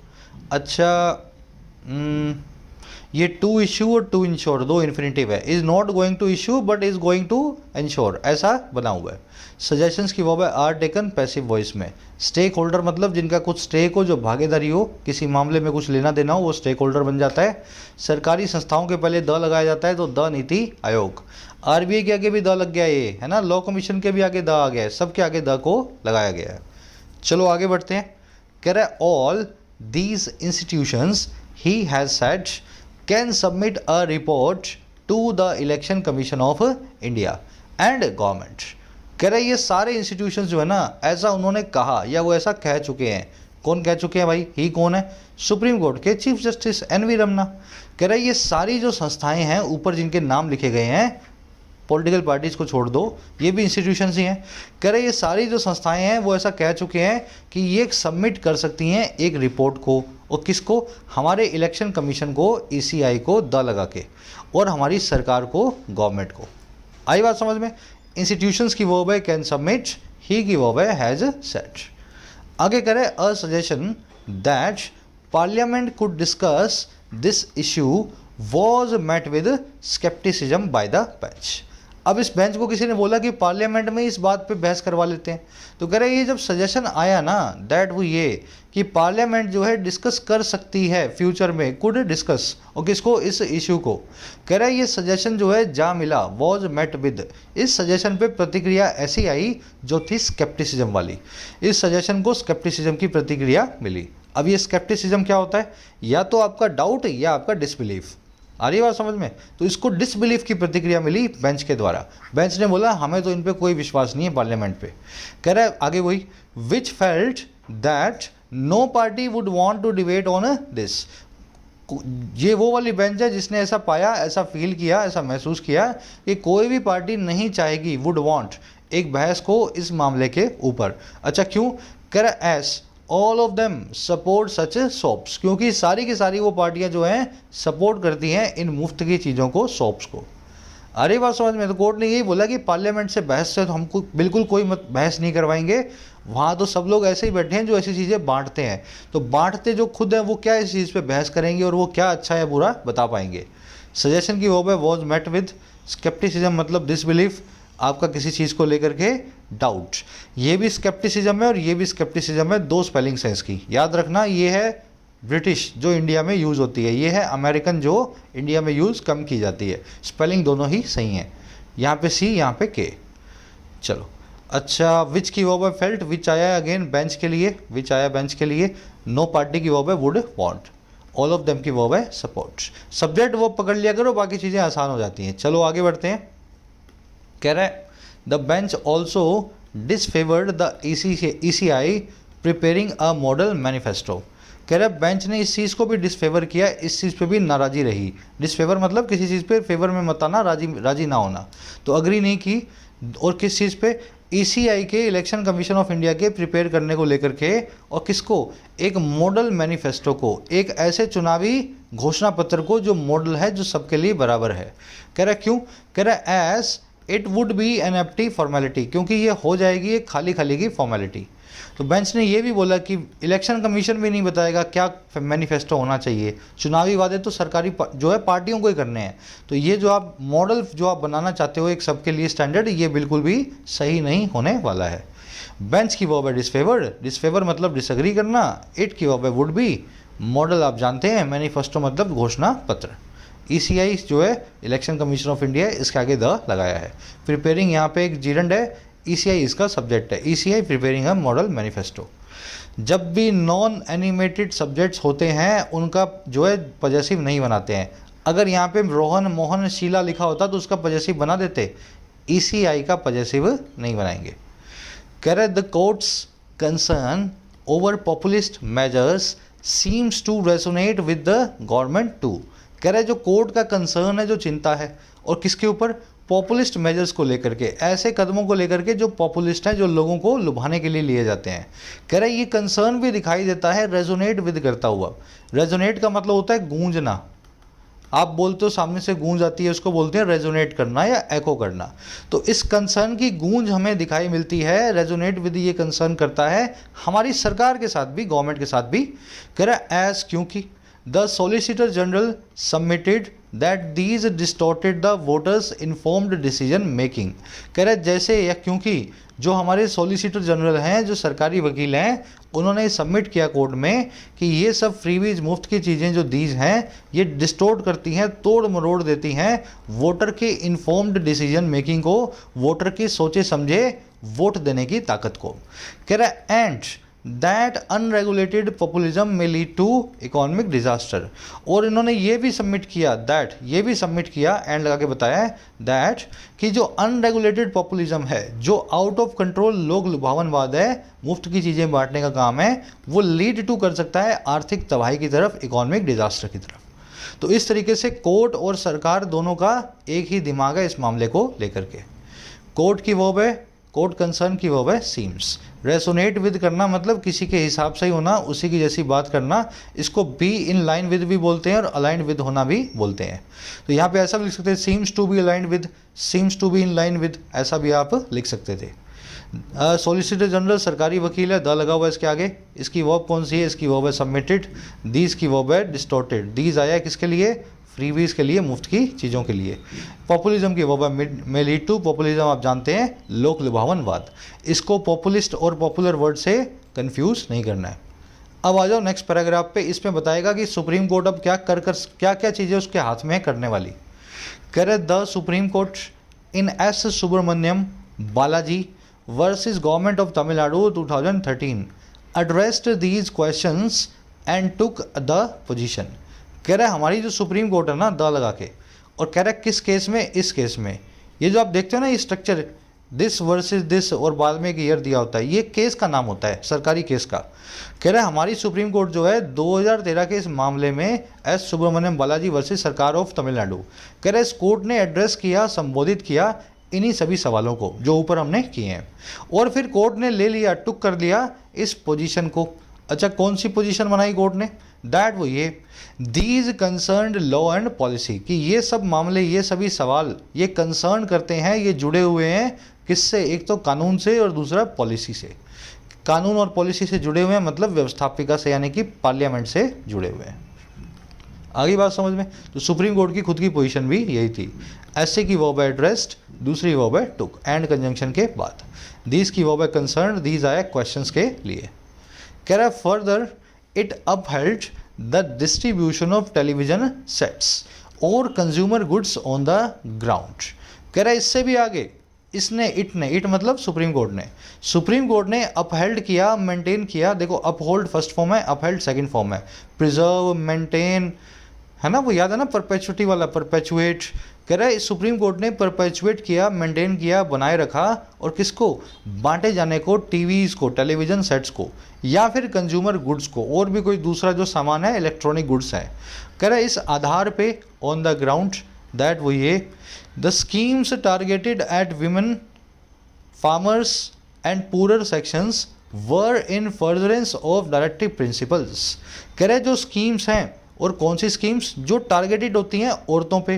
अच्छा, ये टू इशू और टू इंश्योर दो इन्फिनेटिव है, is not going to issue but is going to ensure, ऐसा बना हुआ है। सजेशंस की वर्ब है आर टेकन पैसिव वॉइस में। स्टेक होल्डर मतलब जिनका कुछ स्टेक हो, जो भागीदारी हो, किसी मामले में कुछ लेना देना हो, वो स्टेक होल्डर बन जाता है। सरकारी संस्थाओं के पहले द लगाया जाता है, तो द नीति आयोग। आरबीआई के आगे भी द लग गया ये है ना, लॉ कमीशन के भी आगे द आ गया है, सबके आगे द को लगाया गया है। चलो आगे बढ़ते हैं। कह रहा है all these institutions he has said can submit a report to the election commission of India and government. कह रहे ये सारे इंस्टीट्यूशंस जो है ना, ऐसा उन्होंने कहा या वो ऐसा कह चुके हैं। कौन कह चुके हैं भाई, ही कौन है, सुप्रीम कोर्ट के चीफ जस्टिस एन.वी. रमना। कह रहे ये सारी जो संस्थाएं हैं ऊपर जिनके नाम लिखे गए हैं, पॉलिटिकल पार्टीज को छोड़ दो, ये भी इंस्टीट्यूशंस ही हैं। कह रहे ये सारी जो संस्थाएं हैं वो ऐसा कह चुके हैं कि ये सबमिट कर सकती हैं एक रिपोर्ट को, और किसको, हमारे इलेक्शन कमीशन को, ईसीआई को द लगा के, और हमारी सरकार को, गवर्नमेंट को। आई बात समझ में। इंस्टीट्यूशंस की वर्ब है कैन सबमिट, ही की वर्ब है हैज सेट। आगे करें a suggestion that parliament could discuss this issue was met with scepticism by the bench. अब इस बेंच को किसी ने बोला कि पार्लियामेंट में इस बात पे बहस करवा लेते हैं। तो कह रहे ये जब सजेशन आया ना, दैट वो ये कि पार्लियामेंट जो है डिस्कस कर सकती है फ्यूचर में, कुड डिस्कस, और किसको, इस इशू को। कह रहा है ये सजेशन जो है जा मिला, वॉज मेट विद, इस सजेशन पे प्रतिक्रिया ऐसी आई जो थी स्केप्टिसिज्म वाली। इस सजेशन को स्केप्टिसिज्म की प्रतिक्रिया मिली। अब ये स्केप्टिसिज्म क्या होता है, या तो आपका डाउट या आपका डिसबिलीफ। आ रही बात समझ में। तो इसको डिसबिलीफ की प्रतिक्रिया मिली बेंच के द्वारा। बेंच ने बोला हमें तो इन पे कोई विश्वास नहीं है पार्लियामेंट पे। कह रहा है आगे वही, which felt that no party would want to debate on this. ये वो वाली बेंच है जिसने ऐसा पाया, ऐसा फील किया, ऐसा महसूस किया कि कोई भी पार्टी नहीं चाहेगी, वुड वांट, एक बहस को इस मामले के ऊपर। अच्छा क्यों? कह रहा S all of them support such soaps, क्योंकि सारी की सारी वो पार्टियां जो हैं सपोर्ट करती हैं इन मुफ्त की चीज़ों को, सोप्स को। अरे बात समझ में? तो कोर्ट ने यही बोला कि पार्लियामेंट से बहस से तो हमको बिल्कुल कोई बहस नहीं करवाएंगे, वहाँ तो सब लोग ऐसे ही बैठे हैं जो ऐसी चीज़ें बांटते हैं, तो बांटते जो खुद हैं वो क्या इस चीज़ पे बहस करेंगे और वो क्या अच्छा या बुरा बता पाएंगे। सजेशन की वो वॉज मेट विद स्केप्टिसिज्म, मतलब डिसबिलीफ, आपका किसी चीज़ को लेकर के डाउट। ये भी स्केप्टिसिज्म है और ये भी स्केप्टिसिज्म है, दो स्पेलिंग्स हैं इसकी, याद रखना। ये है ब्रिटिश जो इंडिया में यूज़ होती है, ये है अमेरिकन जो इंडिया में यूज़ कम की जाती है। स्पेलिंग दोनों ही सही हैं, यहाँ पे सी, यहाँ पे के। चलो अच्छा, विच की वर्ब है फेल्ट, विच आया अगेन बेंच के लिए, विच आया बेंच के लिए। नो पार्टी की वर्ब है would want, all of them की वर्ब है सपोर्ट। सब्जेक्ट वर्ब पकड़ लिया करो, बाकी चीज़ें आसान हो जाती हैं। चलो आगे बढ़ते हैं। कह रहा है the bench also disfavoured the ECI preparing a model manifesto. कह रहा है बेंच ने इस चीज़ को भी डिसफेवर किया, इस चीज़ पे भी नाराज़ी रही। डिसफेवर मतलब किसी चीज़ पे फेवर में मत आना, राजी ना होना, तो अग्री नहीं की। और किस चीज़ पे? ECI के, इलेक्शन कमीशन ऑफ इंडिया के प्रिपेयर करने को लेकर के, और किसको? एक मॉडल मैनिफेस्टो को, एक ऐसे चुनावी घोषणा पत्र को जो मॉडल है, जो सबके लिए बराबर है। कह रहा है क्यों? कह रहा है as it would be an empty formality, क्योंकि ये हो जाएगी एक खाली खाली की फॉर्मेलिटी। तो बेंच ने ये भी बोला कि इलेक्शन कमीशन भी नहीं बताएगा क्या मैनिफेस्टो होना चाहिए, चुनावी वादे तो सरकारी जो है पार्टियों को ही करने हैं, तो ये जो आप मॉडल जो आप बनाना चाहते हो एक सबके लिए स्टैंडर्ड, ये बिल्कुल भी सही नहीं होने वाला है। बेंच की वर्ब है डिसफेवर्ड, डिसफेवर मतलब डिसएग्री करना। इट की वर्ब है वुड बी, मॉडल आप जानते हैं, मैनिफेस्टो मतलब घोषणा पत्र। ECI जो है इलेक्शन कमीशन ऑफ इंडिया, इसके आगे द लगाया है। प्रिपेयरिंग यहाँ पे एक जीरंड है, ECI इसका सब्जेक्ट है। ECI प्रिपेयरिंग है मॉडल मैनिफेस्टो। जब भी नॉन एनिमेटेड सब्जेक्ट्स होते हैं उनका जो है पजेसिव नहीं बनाते हैं। अगर यहाँ पे रोहन, मोहन, शीला लिखा होता तो उसका पजेसिव बना देते, ECI का पजेसिव नहीं बनाएंगे। कह रहे the court's concern over populist measures seems to resonate with the government too. कह रहे जो कोर्ट का कंसर्न है, जो चिंता है, और किसके ऊपर? पॉपुलिस्ट मेजर्स को लेकर के, ऐसे कदमों को लेकर के जो पॉपुलिस्ट हैं, जो लोगों को लुभाने के लिए लिए जाते हैं। कह रहे ये कंसर्न भी दिखाई देता है रेजोनेट विद करता हुआ। रेजोनेट का मतलब होता है गूंजना, आप बोलते हो सामने से गूंज आती है, उसको बोलते हैं रेजोनेट करना या एको करना। तो इस कंसर्न की गूंज हमें दिखाई मिलती है, रेजोनेट विद ये कंसर्न करता है हमारी सरकार के साथ भी, गवर्नमेंट के साथ भी। कह रहा एज क्योंकि the solicitor general submitted that these distorted the voters informed decision making. कह रहे जैसे या क्योंकि जो हमारे सॉलिसिटर जनरल हैं, जो सरकारी वकील हैं, उन्होंने सबमिट किया कोर्ट में कि ये सब फ्रीवीज, मुफ्त की चीज़ें जो दीज हैं, ये डिस्टोर्ट करती हैं, तोड़ मरोड़ देती हैं वोटर के इन्फॉर्म्ड डिसीजन मेकिंग को, वोटर के सोचे समझे वोट देने की ताकत को। कह रहा है एंड दैट अनरेगुलेटेड पॉपुलिज्म में लीड टू इकोनॉमिक डिजास्टर। और इन्होंने ये भी सबमिट किया, दैट ये भी सबमिट किया, एंड लगा के बताया दैट कि जो अनरेगुलेटेड पॉपुलिज्म है, जो आउट ऑफ कंट्रोल लोग लुभावनवाद है, मुफ्त की चीज़ें बांटने का काम है, वो लीड टू कर सकता है आर्थिक तबाही की तरफ, इकोनॉमिक डिजास्टर की तरफ। तो इस तरीके से कोर्ट और सरकार दोनों का एक ही दिमाग है इस मामले को लेकर के। कोर्ट की वर्ब है, कोर्ट कंसर्न की वर्ब है सीम्स। रेसोनेट विद करना मतलब किसी के हिसाब से ही होना, उसी की जैसी बात करना, इसको बी इन लाइन विद भी बोलते हैं और अलाइंड विद होना भी बोलते हैं। तो यहाँ पे ऐसा भी लिख सकते हैं seems to be aligned with, seems to be in line with, ऐसा भी आप लिख सकते थे। सॉलिसिटर जनरल सरकारी वकील है, द लगा हुआ है इसके आगे। इसकी वर्ब कौन सी है? इसकी वर्ब है सबमिटेड। दीज की वर्ब है डिस्टॉर्टेड। दीज आया किसके लिए? फ्रीवीज के लिए, मुफ्त की चीज़ों के लिए। पॉपुलिज्म की वर्ब है में लीड टू, पॉपुलिज्म आप जानते हैं लोक लुभावनवाद। इसको पॉपुलिस्ट और पॉपुलर वर्ड से कंफ्यूज नहीं करना है। अब आ जाओ नेक्स्ट पैराग्राफ पे, इसमें बताएगा कि सुप्रीम कोर्ट अब क्या क्या क्या चीज़ें उसके हाथ में है करने वाली। करे the supreme court in S Subramaniam Balaji versus government of Tamil Nadu 2013 addressed these questions and took the position. कह रहा है हमारी जो सुप्रीम कोर्ट है ना, द लगा के, और कह रहा है किस केस में? इस केस में। ये जो आप देखते हो ना ये स्ट्रक्चर, दिस वर्सेस दिस और बाद में एक ईयर दिया होता है, ये केस का नाम होता है, सरकारी केस का। कह रहा है हमारी सुप्रीम कोर्ट जो है 2013 के इस मामले में एस सुब्रमण्यम बालाजी वर्सेस सरकार ऑफ तमिलनाडु, कह रहा है इस कोर्ट ने एड्रेस किया, संबोधित किया इन्हीं सभी सवालों को जो ऊपर हमने किए हैं, और फिर कोर्ट ने ले लिया, टुक कर लिया इस पोजीशन को। अच्छा, कौन सी पोजीशन बनाई कोर्ट ने? दैट वो ये these concerned law and policy, कि ये सब मामले, ये सभी सवाल ये कंसर्न करते हैं, ये जुड़े हुए हैं किससे? एक तो कानून से और दूसरा पॉलिसी से। कानून और पॉलिसी से जुड़े हुए हैं मतलब व्यवस्थापिका से, यानी कि पार्लियामेंट से जुड़े हुए हैं। आगे बात समझ में? तो सुप्रीम कोर्ट की खुद की पोजीशन भी यही थी। ऐसे की वर्ब है एड्रेस्ड, दूसरी वर्ब है टुक, एंड कंजंक्शन के बाद। दीज की वर्ब है कंसर्न, दीज आया क्वेश्चंस के लिए। कह रहा है further it upheld the distribution of television sets और consumer goods on the ground. कह रहा है इससे भी आगे इसने, इट मतलब सुप्रीम कोर्ट ने अपहेल्ड किया, मेंटेन किया। देखो अपहोल्ड फर्स्ट फॉर्म है, अपहेल्ड सेकंड फॉर्म है, प्रिजर्व, मेंटेन, है ना, वो याद है ना, परपेचुटी वाला, परपेचुएट। कह रहा है सुप्रीम कोर्ट ने परपेचुएट किया, मेंटेन किया, बनाए रखा, और किसको? बांटे जाने को, टीवीज़ को, टेलीविज़न सेट्स को, या फिर कंज्यूमर गुड्स को, और भी कोई दूसरा जो सामान है, इलेक्ट्रॉनिक गुड्स है। कह रहा है इस आधार पे ऑन द ग्राउंड, दैट वो ये the schemes targeted eight women, farmers and poor sections were in furtherance of directive principles. कह रहे जो स्कीम्स हैं, और कौन सी स्कीम्स? जो टारगेटेड होती हैं औरतों पे,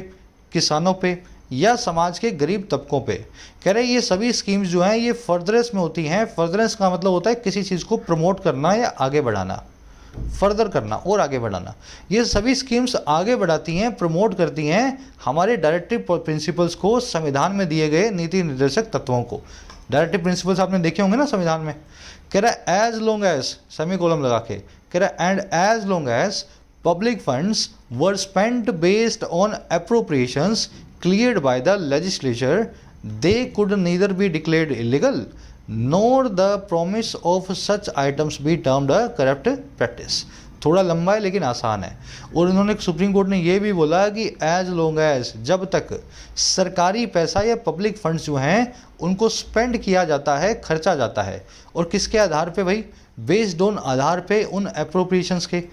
किसानों पे, या समाज के गरीब तबकों पे। कह रहे ये सभी स्कीम्स जो हैं ये फर्दरेंस में होती हैं। फर्दरेंस का मतलब होता है किसी चीज़ को प्रमोट करना या आगे बढ़ाना, फर्दर करना और आगे बढ़ाना। ये सभी स्कीम्स आगे बढ़ाती हैं, प्रमोट करती हैं हमारे डायरेक्टिव प्रिंसिपल्स को, संविधान में दिए गए नीति निर्देशक तत्वों को। डायरेक्टिव प्रिंसिपल्स आपने देखे होंगे ना संविधान में। कह रहा है as long as, semicolon लगा के, कह रहा है and as long as public funds were spent based on appropriations cleared by the legislature, they could neither be declared illegal nor the promise of such items be termed a corrupt practice। थोड़ा लंबा है लेकिन आसान है। और इन्होंने, supreme court ने ये भी बोला कि एज लॉन्ग एज, जब तक सरकारी पैसा या पब्लिक फंड्स जो हैं उनको स्पेंड किया जाता है, खर्चा जाता है, और किसके आधार पे भाई? बेस्ड ऑन, आधार पे उन अप्रोप्रिएशंस के।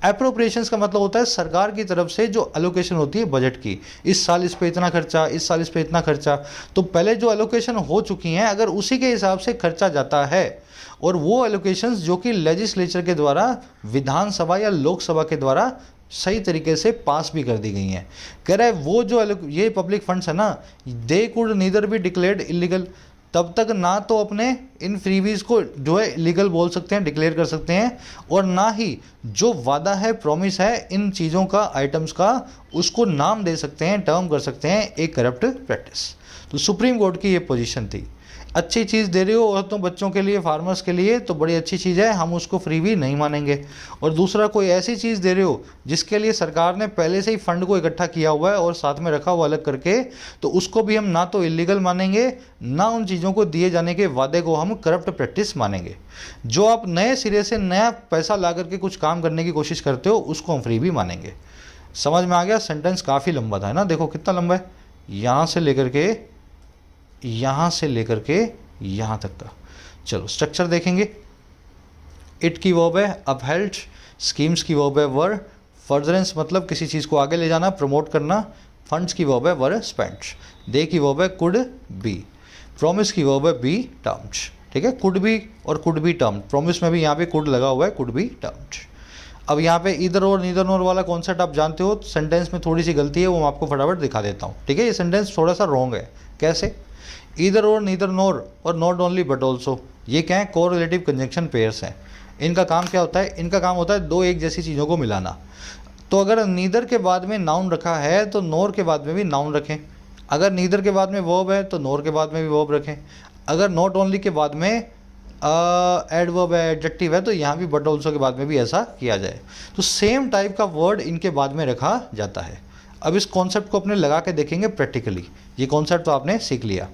अप्रोप्रिएशंस का मतलब होता है सरकार की तरफ से जो एलोकेशन होती है बजट की, इस साल इस पे इतना खर्चा, इस साल इस पे इतना खर्चा। तो पहले जो एलोकेशन हो चुकी हैं, अगर उसी के हिसाब से खर्चा जाता है, और वो एलोकेशंस जो कि लेजिस्लेचर के द्वारा, विधानसभा या लोकसभा के द्वारा सही तरीके से पास भी कर दी गई हैं। कह रहा है वो जो ये पब्लिक फंड्स है ना, they could neither be declared illegal, तब तक ना तो अपने इन फ्रीवीज को जो है इलीगल बोल सकते हैं, डिक्लेयर कर सकते हैं, और ना ही जो वादा है, प्रॉमिस है इन चीज़ों का, आइटम्स का, उसको नाम दे सकते हैं, टर्म कर सकते हैं एक करप्ट प्रैक्टिस। तो सुप्रीम कोर्ट की ये पोजीशन थी। अच्छी चीज़ दे रहे हो औरतों, बच्चों के लिए, फार्मर्स के लिए, तो बड़ी अच्छी चीज़ है, हम उसको फ्री भी नहीं मानेंगे। और दूसरा, कोई ऐसी चीज़ दे रहे हो जिसके लिए सरकार ने पहले से ही फंड को इकट्ठा किया हुआ है और साथ में रखा हुआ अलग करके, तो उसको भी हम ना तो इलीगल मानेंगे, ना उन चीज़ों को दिए जाने के वादे को हम करप्ट प्रैक्टिस मानेंगे। जो आप नए सिरे से नया पैसा ला करके कुछ काम करने की कोशिश करते हो, उसको हम फ्री भी मानेंगे। समझ में आ गया? सेंटेंस काफ़ी लंबा था, है ना? देखो कितना लंबा है, यहाँ से लेकर के यहाँ तक का। चलो स्ट्रक्चर देखेंगे। इट की वर्ब है अपहेल्ड, स्कीम्स की वर्ब है वर, फर्दरेंस मतलब किसी चीज़ को आगे ले जाना, प्रमोट करना, फंड्स की वर्ब है वर स्पेंट, दे की वर्ब है कुड बी, प्रॉमिस की वर्ब है बी टर्म्ड। ठीक है, कुड बी और कुड बी टर्म्ड, प्रॉमिस में भी यहाँ पे कुड लगा हुआ है, कुड बी टर्म्ड। अब यहाँ पे इधर और नीदर नोर वाला कॉन्सेप्ट आप जानते हो, सेंटेंस में थोड़ी सी गलती है, वो मैं आपको फटाफट दिखा देता हूँ। ठीक है, ये सेंटेंस थोड़ा सा रॉन्ग है। कैसे? ईदर और नीदर नोर और नॉट ओनली बट ऑल्सो, ये क्या है? कोरिलेटिव कंजंक्शन पेयर्स हैं। इनका काम क्या होता है? इनका काम होता है दो एक जैसी चीज़ों को मिलाना। तो अगर नीदर के बाद में नाउन रखा है तो नोर के बाद में भी नाउन रखें, अगर नीदर के बाद में वर्ब है तो नोर के बाद में भी वर्ब रखें, अगर नॉट ओनली के बाद में एडवर्ब है, एडजेक्टिव है, तो यहाँ भी बट ऑल्सो के बाद में भी ऐसा किया जाए। तो सेम टाइप का वर्ड इनके बाद में रखा जाता है। अब इस कॉन्सेप्ट को अपने लगा के देखेंगे प्रैक्टिकली। ये कॉन्सेप्ट तो आपने सीख लिया।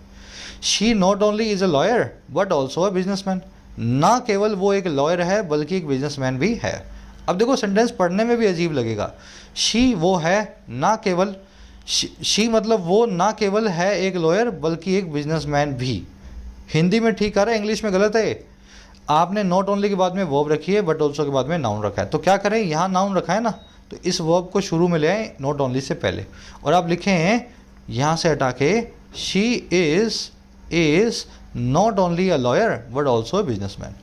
She not only is a lawyer but also a businessman, ना केवल वो एक लॉयर है बल्कि एक बिजनेसमैन भी है। अब देखो सेंटेंस पढ़ने में भी अजीब लगेगा। शी वो है, ना केवल, शी मतलब वो ना केवल है एक लॉयर बल्कि एक बिजनेसमैन भी। हिंदी में ठीक आ रहा है, इंग्लिश में गलत है। आपने नॉट ओनली के बाद में वर्ब रखी है, बट ऑल्सो के बाद में नाउन रखा है। तो क्या करें, यहाँ नाउन रखा है ना, तो इस वर्ब को शुरू में ले आए नॉट ओनली से पहले, और आप लिखे हैं यहाँ से हटा के she is not only a lawyer but also a businessman.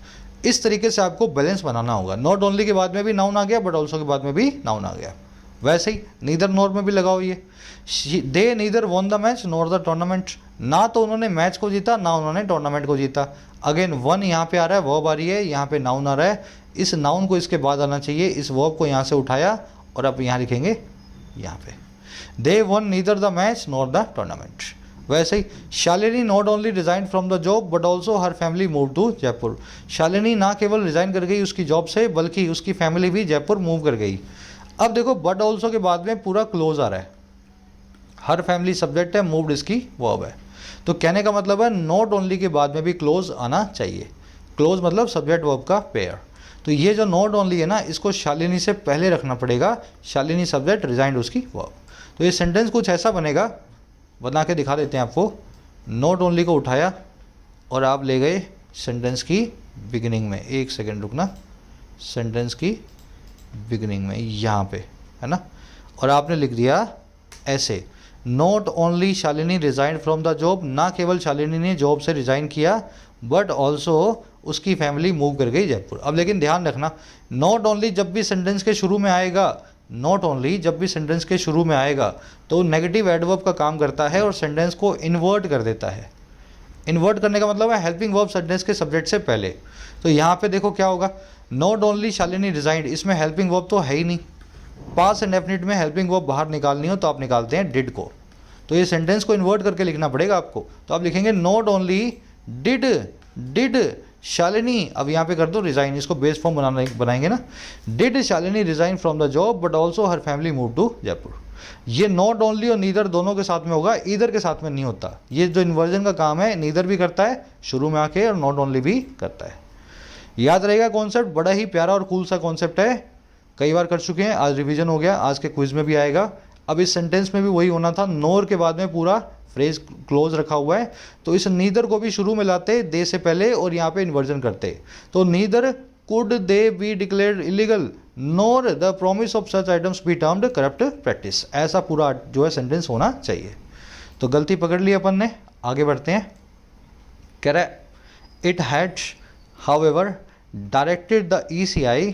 इस तरीके से आपको बैलेंस बनाना होगा। नॉट ओनली के बाद में भी नाउन आ गया, बट ऑल्सो के बाद में भी नाउन आ गया। वैसे ही नीदर नॉर में भी लगाओ ये, they neither won the match nor the tournament. ना तो उन्होंने मैच को जीता, ना उन्होंने टूर्नामेंट को जीता। अगेन वन यहाँ पे आ रहा है, वर्ब आ रही है, यहाँ पे नाउन आ रहा है। इस नाउन को इसके बाद आना चाहिए, इस वर्ब को यहाँ से उठाया और अब यहाँ लिखेंगे यहाँ पे, they won neither the match nor the tournament. वैसे ही Shalini not only resign from the job but also her family move to Jaipur. Shalini ना केवल रिजाइन कर गई उसकी जॉब से, बल्कि उसकी फैमिली भी जयपुर मूव कर गई। अब देखो बट ऑल्सो के बाद में पूरा क्लोज आ रहा है, हर फैमिली सब्जेक्ट है, मूव्ड इसकी वर्ब है। तो कहने का मतलब है नॉट ओनली के बाद में भी क्लोज आना चाहिए। क्लोज मतलब सब्जेक्ट वर्ब का पेयर। तो ये जो नॉट ओनली है ना, इसको शालिनी से पहले रखना पड़ेगा। शालिनी सब्जेक्ट, रिजाइंड उसकी वर्ब। तो ये सेंटेंस कुछ ऐसा बनेगा, बना के दिखा देते हैं आपको। नॉट ओनली को उठाया और आप ले गए सेंटेंस की बिगिनिंग में, एक सेकेंड रुकना, सेंटेंस की बिगिनिंग में यहाँ पे है ना, और आपने लिख दिया ऐसे, not only Shalini resign from the job. ना केवल शालिनी ने जॉब से रिजाइन किया, बट ऑल्सो उसकी फैमिली मूव कर गई जयपुर। अब लेकिन ध्यान रखना, नॉट ओनली जब भी सेंटेंस के शुरू में आएगा, नॉट ओनली जब भी सेंटेंस के शुरू में आएगा तो नेगेटिव एडवर्ब का काम करता है और सेंटेंस को इन्वर्ट कर देता है। इन्वर्ट करने का मतलब है हेल्पिंग वर्ब सेंटेंस के सब्जेक्ट से पहले। तो यहाँ पे देखो क्या होगा, नॉट ओनली शालिनी रिजाइंड, इसमें हेल्पिंग वर्ब तो है ही नहीं। पास्ट इंडेफिनिट में हेल्पिंग वर्ब बाहर निकालनी हो तो आप निकालते हैं डिड को। तो ये सेंटेंस को इन्वर्ट करके लिखना पड़ेगा आपको। तो आप लिखेंगे नॉट ओनली डिड शालिनी, अब यहाँ पे कर दो रिजाइन, इसको बेस फॉर्म बनाएंगे ना। Did Shalini resign from the job but also her family move to Jaipur. ये नॉट ओनली और नीदर दोनों के साथ में होगा, ईदर के साथ में नहीं होता। ये जो इन्वर्जन का काम है, नीदर भी करता है शुरू में आके और नॉट ओनली भी करता है। याद रहेगा कॉन्सेप्ट, बड़ा ही प्यारा और कूल सा कॉन्सेप्ट है, कई बार कर चुके हैं, आज रिवीजन हो गया, आज के क्विज में भी आएगा। अब इस सेंटेंस में भी वही होना था, नोर के बाद में पूरा फ्रेज क्लोज रखा हुआ है। तो इस नीदर को भी शुरू में लाते दे से पहले और यहाँ पे इन्वर्जन करते। तो neither could they be declared illegal NOR the promise of such items be termed corrupt practice. ऐसा पूरा जो है सेंटेंस होना चाहिए। तो गलती पकड़ ली अपन ने, आगे बढ़ते हैं। कह रहा है it had however directed the ECI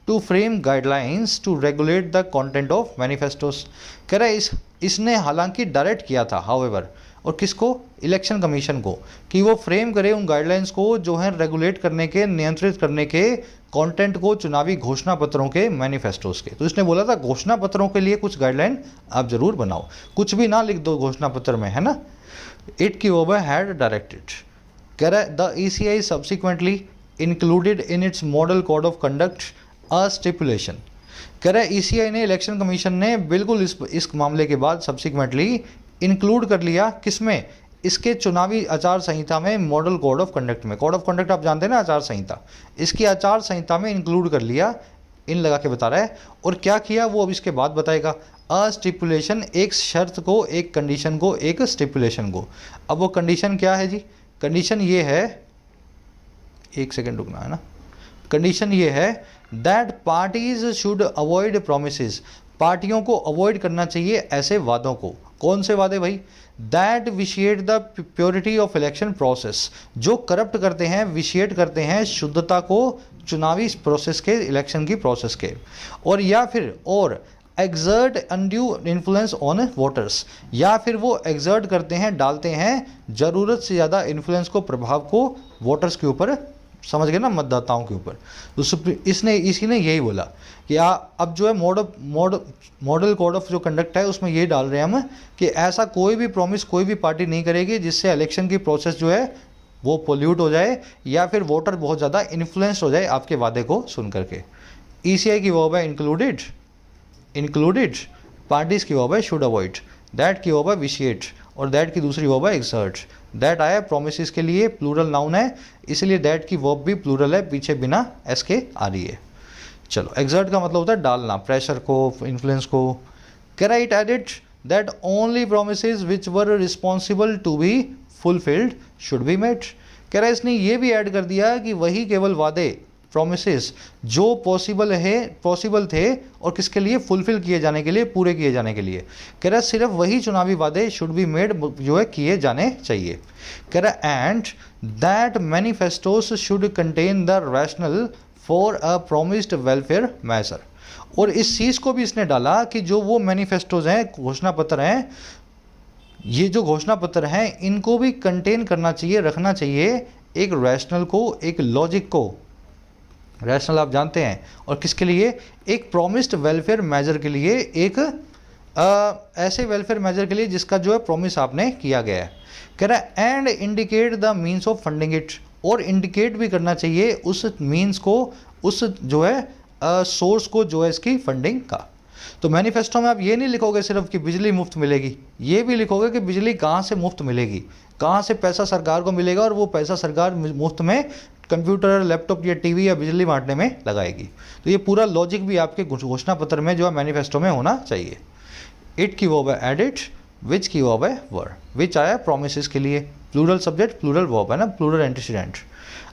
to frame guidelines to regulate the content of manifestos. कह रहा है इसने हालांकि डायरेक्ट किया था हाउएवर, और किसको, इलेक्शन कमीशन को, कि वो फ्रेम करे उन गाइडलाइंस को जो है रेगुलेट करने के, नियंत्रित करने के कंटेंट को चुनावी घोषणा पत्रों के, मैनिफेस्टोस के। तो इसने बोला था घोषणा पत्रों के लिए कुछ गाइडलाइन आप जरूर बनाओ, कुछ भी ना लिख दो घोषणा पत्र में, है ना। इट की ओवर हैड डायरेक्टेड। कह रहा है the ECI subsequently included in its model code of conduct a stipulation. कह रहा है ECI ने, इलेक्शन कमीशन ने बिल्कुल इस मामले के बाद सब्सिक्वेंटली इंक्लूड कर लिया, किसमें, इसके चुनावी आचार संहिता में, मॉडल कोड ऑफ कंडक्ट में। कोड ऑफ कंडक्ट आप जानते हैं ना, आचार संहिता, इसकी आचार संहिता में इंक्लूड कर लिया, इन लगा के बता रहा है। और क्या किया वो अब इसके बाद बताएगा। अ स्टिपुलेशन, एक शर्त को, एक कंडीशन को, एक स्टिपुलेशन को। अब वो कंडीशन क्या है जी, कंडीशन ये है, एक सेकेंड रुकना है ना, कंडीशन ये है that parties should avoid promises. पार्टियों को अवॉइड करना चाहिए ऐसे वादों को। कौन से वादे भाई, that vitiate the purity of election process, जो करप्ट करते हैं, विशिएट करते हैं शुद्धता को चुनावी प्रोसेस के, इलेक्शन की प्रोसेस के। और या फिर और exert undue influence on voters, या फिर वो एक्सर्ट करते हैं, डालते हैं ज़रूरत से ज़्यादा इन्फ्लुएंस को, प्रभाव को वोटर्स के ऊपर, समझ गए ना, मतदाताओं के ऊपर। तो इसी ने यही बोला कि अब जो है मॉडल कोड ऑफ जो कंडक्ट है उसमें ये डाल रहे हैं हम कि ऐसा कोई भी प्रॉमिस कोई भी पार्टी नहीं करेगी जिससे इलेक्शन की प्रोसेस जो है वो पोल्यूट हो जाए या फिर वोटर बहुत ज़्यादा इन्फ्लुएंस हो जाए आपके वादे को सुन करके। ECI की वर्ब है इंक्लूडेड, पार्टीज की वर्ब है शुड अवॉइड, दैट की वर्ब है विशिएट, और दैट की दूसरी वर्ब है एक्सर्ट। दैट आया प्रोमिसेस के लिए, प्लूरल नाउन है, इसलिए दैट की वर्ब भी प्लूरल है, पीछे बिना एस के आ रही है। चलो, एक्सर्ट का मतलब होता है डालना, प्रेशर को, इन्फ्लुएंस को। कह रहा it added that only promises which were responsible to be fulfilled should be met. कह रहा है इसने ये भी ऐड कर दिया कि वही केवल वादे प्रोमिसेस जो पॉसिबल थे और किसके लिए, फुलफिल किए जाने के लिए, पूरे किए जाने के लिए। कह रहा है सिर्फ वही चुनावी वादे शुड बी मेड जो है किए जाने चाहिए। कह रहा है and that manifestos should contain the rationale for a promised welfare measure. और इस चीज़ को भी इसने डाला कि जो वो मैनिफेस्टोज हैं, घोषणा पत्र हैं, ये जो घोषणा पत्र हैं इनको भी कंटेन करना चाहिए, रखना चाहिए एक रैशनल को, एक लॉजिक को। रैशनल आप जानते हैं, और किसके लिए, एक प्रॉमिस्ड वेलफेयर मेजर के लिए, एक ऐसे वेलफेयर मेजर के लिए जिसका जो है प्रॉमिस आपने किया गया है। कह रहा है and indicate the means of funding it, और इंडिकेट भी करना चाहिए उस मीन्स को, उस जो है सोर्स को जो है इसकी फंडिंग का। तो मैनिफेस्टो में आप ये नहीं लिखोगे सिर्फ कि बिजली मुफ्त मिलेगी, ये भी लिखोगे कि बिजली कहाँ से मुफ्त मिलेगी, कहाँ से पैसा सरकार को मिलेगा, और वो पैसा सरकार मुफ्त में कंप्यूटर, लैपटॉप या टीवी या बिजली बांटने में लगाएगी। तो ये पूरा लॉजिक भी आपके घोषणा पत्र में जो है मैनिफेस्टो में होना चाहिए। इट की वर्ब है एडिट, विच की वर्ब है वर, विच आया प्रोमिसेस के लिए, प्लूरल सब्जेक्ट प्लूरल वर्ब है ना, प्लूरल एंटीसीडेंट।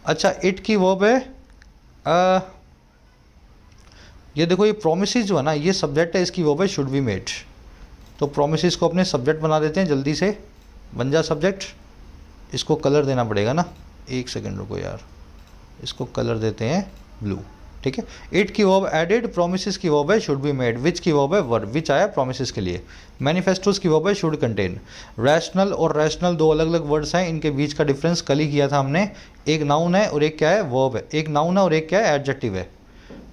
अच्छा इट की वर्ब है ये देखो, ये प्रोमिसेस जो है ना, ये सब्जेक्ट है, इसकी वर्ब है शुड बी मेड। तो प्रोमिसेस को अपने सब्जेक्ट बना देते हैं, जल्दी से बन जा सब्जेक्ट। इसको कलर देना पड़ेगा ना, एक सेकेंड रुको यार, इसको कलर देते हैं ब्लू, ठीक है। इट की वर्ब एडिड, प्रोमिसेस की वर्ब है शुड बी मेड, विच की वर्ब है वर, विच आया प्रोमिसेस के लिए, मैनिफेस्टोस की वर्ब है शुड कंटेन। रैशनल और रैशनल दो अलग अलग वर्ड्स हैं, इनके बीच का डिफरेंस कल ही किया था हमने। एक नाउन है और एक क्या है, वर्ब है। एक नाउन है और एक क्या है, एडजेक्टिव है,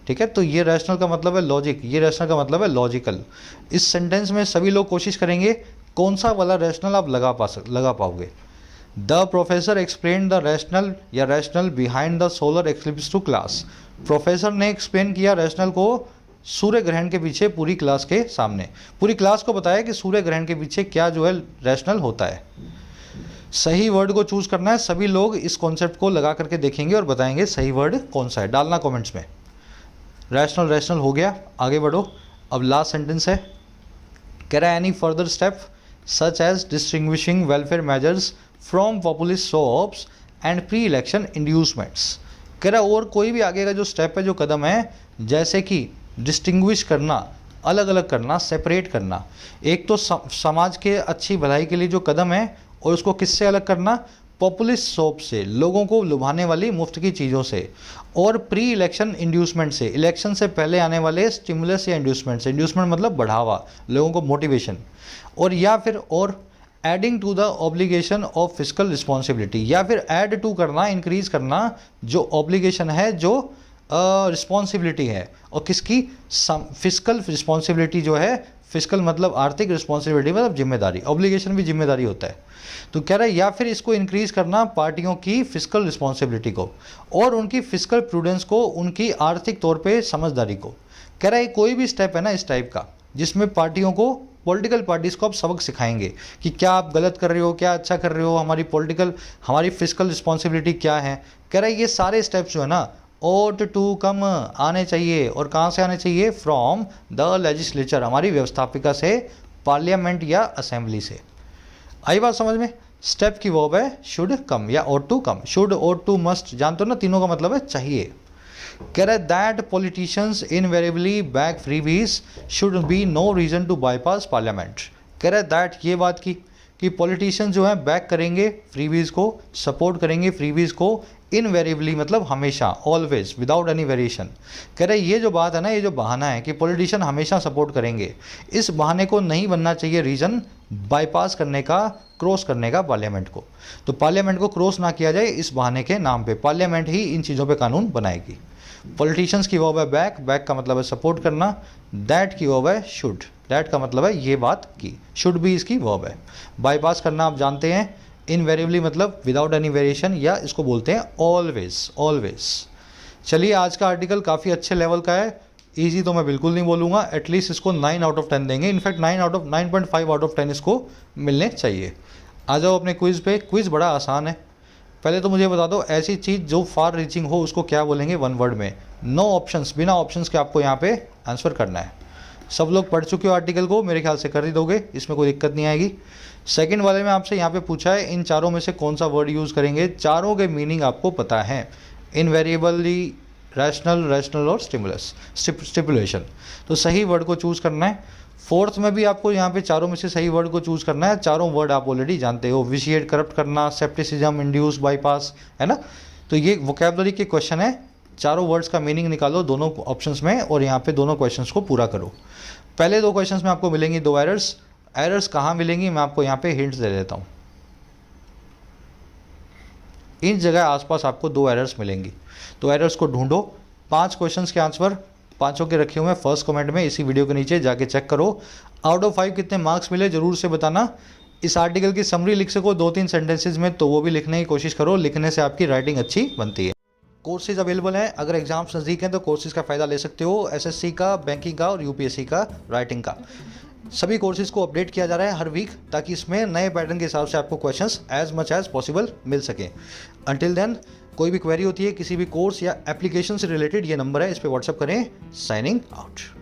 ठीक है। तो ये रैशनल का मतलब है लॉजिक, ये रैशनल का मतलब है लॉजिकल। इस सेंटेंस में सभी लोग कोशिश करेंगे कौन सा वाला रैशनल आप लगा पाओगे। The professor explain the rationale या rationale behind the solar eclipse to class. Professor ने एक्सप्लेन किया रैशनल को सूर्य ग्रहण के पीछे पूरी क्लास के सामने, पूरी क्लास को बताया कि सूर्य ग्रहण के पीछे क्या जो है रैशनल होता है। सही वर्ड को चूज करना है, सभी लोग इस कॉन्सेप्ट को लगा करके देखेंगे और बताएंगे सही वर्ड कौन सा है, डालना कमेंट्स में। रैशनल रैशनल हो गया, आगे बढ़ो। अब लास्ट सेंटेंस है, कह रहा है any further step such as distinguishing welfare measures from populist sops and pre election inducements. कह रहा है और कोई भी आगे का जो स्टेप है, जो कदम है, जैसे कि डिस्टिंग्विश करना, अलग अलग करना, सेपरेट करना। एक तो समाज के अच्छी भलाई के लिए जो कदम है, और उसको किससे अलग करना, पॉपुलिस्ट सोप से, लोगों को लुभाने वाली मुफ्त की चीज़ों से, और प्री इलेक्शन इंड्यूसमेंट से, इलेक्शन से पहले आने वाले स्टिमुलस या इंड्यूसमेंट से। इंड्यूसमेंट मतलब बढ़ावा, लोगों को मोटिवेशन। और या फिर और adding to the obligation of fiscal responsibility, या फिर ऐड टू करना, इंक्रीज करना जो ऑब्लिगेशन है, जो रिस्पॉन्सिबिलिटी है, और किसकी, फिजिकल रिस्पॉन्सिबिलिटी जो है, फिजिकल मतलब आर्थिक, रिस्पॉन्सिबिलिटी मतलब जिम्मेदारी, ऑब्लिगेशन भी जिम्मेदारी होता है। तो कह रहा है या फिर इसको इंक्रीज करना पार्टियों की फिजिकल रिस्पॉन्सिबिलिटी को और उनकी फिजिकल प्रूडेंस को, उनकी आर्थिक तौर पे समझदारी को। कह रहा है कोई भी स्टेप है ना इस टाइप का, जिसमें पार्टियों को, पॉलिटिकल पार्टीज़ को आप सबक सिखाएंगे कि क्या आप गलत कर रहे हो, क्या अच्छा कर रहे हो, हमारी फिजिकल रिस्पॉन्सिबिलिटी क्या है। कह रहा है ये सारे स्टेप्स जो है ना ought टू कम आने चाहिए, और कहाँ से आने चाहिए, फ्रॉम द लेजिस्लेचर, हमारी व्यवस्थापिका से, पार्लियामेंट या असेंबली से। आई बात समझ में। स्टेप की वर्ब है शुड कम या ought to come, should, ought to, must, जानते हो ना, तीनों का मतलब है चाहिए। कह रहा है that politicians invariably back freebies should be no reason to bypass parliament. कह रहा है दैट, ये बात की कि पॉलिटिशियंस जो हैं बैक करेंगे फ्रीबीज को, सपोर्ट करेंगे फ्रीबीज को, इनवेरिएबली मतलब हमेशा, ऑलवेज, विदाउट एनी वेरिएशन। कह रहे ये जो बात है ना, ये जो बहाना है कि पॉलिटिशियन हमेशा सपोर्ट करेंगे, इस बहाने को नहीं बनना चाहिए रीज़न बाईपास करने का, क्रॉस करने का पार्लियामेंट को। तो पार्लियामेंट को क्रॉस ना किया जाए इस बहाने के नाम पे, पार्लियामेंट ही इन चीज़ों पे कानून बनाएगी। पॉलिटिशियंस की वर्ब है बैक, बैक का मतलब है सपोर्ट करना। दैट की वर्ब है शुड, दैट का मतलब है ये बात की, शुड भी इसकी वर्ब है। बाईपास करना आप जानते हैं, इनवेरिएबली मतलब विदाउट एनी वेरिएशन, या इसको बोलते हैं ऑलवेज, ऑलवेज। चलिए आज का आर्टिकल काफ़ी अच्छे लेवल का है, इजी तो मैं बिल्कुल नहीं बोलूँगा, एटलीस्ट इसको 9 आउट ऑफ 10 देंगे, इनफैक्ट 9.5 आउट ऑफ 10 इसको मिलने चाहिए। आ जाओ अपने क्विज़ पे। क्विज़ बड़ा आसान है। पहले तो मुझे बता दो, ऐसी चीज़ जो फार रीचिंग हो उसको क्या बोलेंगे वन वर्ड में, नो ऑप्शंस, बिना ऑप्शंस के आपको यहाँ पे आंसर करना है। सब लोग पढ़ चुके हो आर्टिकल को, मेरे ख्याल से कर ही दोगे, इसमें कोई दिक्कत नहीं आएगी। सेकंड वाले में आपसे यहाँ पे पूछा है इन चारों में से कौन सा वर्ड यूज़ करेंगे। चारों के मीनिंग आपको पता है, इनवेरिएबली, रैशनल, रैशनल और स्टिमुलस, स्टिपुलेशन। तो सही वर्ड को चूज़ करना है। फोर्थ में भी आपको यहाँ पे चारों में से सही वर्ड को चूज़ करना है। चारों वर्ड आप ऑलरेडी जानते हो, विशिएट, करप्ट करना, सेप्टिसिज्म, इंड्यूस, बाईपास, है ना। तो ये वोकैबुलरी के क्वेश्चन है। चारों वर्ड्स का मीनिंग निकालो दोनों ऑप्शंस में और यहाँ पे दोनों क्वेश्चंस को पूरा करो। पहले दो क्वेश्चंस में आपको मिलेंगी 2 एरर्स। एरर्स कहाँ मिलेंगी मैं आपको यहाँ पे हिंट्स दे देता हूँ। इन जगह आसपास आपको 2 एरर्स मिलेंगी, तो एरर्स को ढूंढो। 5 क्वेश्चंस के आंसर पाँचों के रखे हुए हैं फर्स्ट कमेंट में, इसी वीडियो के नीचे जाके चेक करो। आउट ऑफ 5 कितने मार्क्स मिले ज़रूर से बताना। इस आर्टिकल की समरी लिख सको 2-3 सेंटेंसेज में तो वो भी लिखने की कोशिश करो, लिखने से आपकी राइटिंग अच्छी बनती है। कोर्सेज अवेलेबल हैं, अगर एग्जाम्स नज़दीक हैं तो कोर्सेज का फ़ायदा ले सकते हो। एसएससी का, बैंकिंग का और यूपीएससी का, राइटिंग का, सभी कोर्सेज को अपडेट किया जा रहा है हर वीक, ताकि इसमें नए पैटर्न के हिसाब से आपको questions as much as possible मिल सके। अंटिल देन, कोई भी क्वेरी होती है किसी भी कोर्स या एप्लीकेशन से रिलेटेड, ये नंबर है, इस पर व्हाट्सअप करें। Signing out.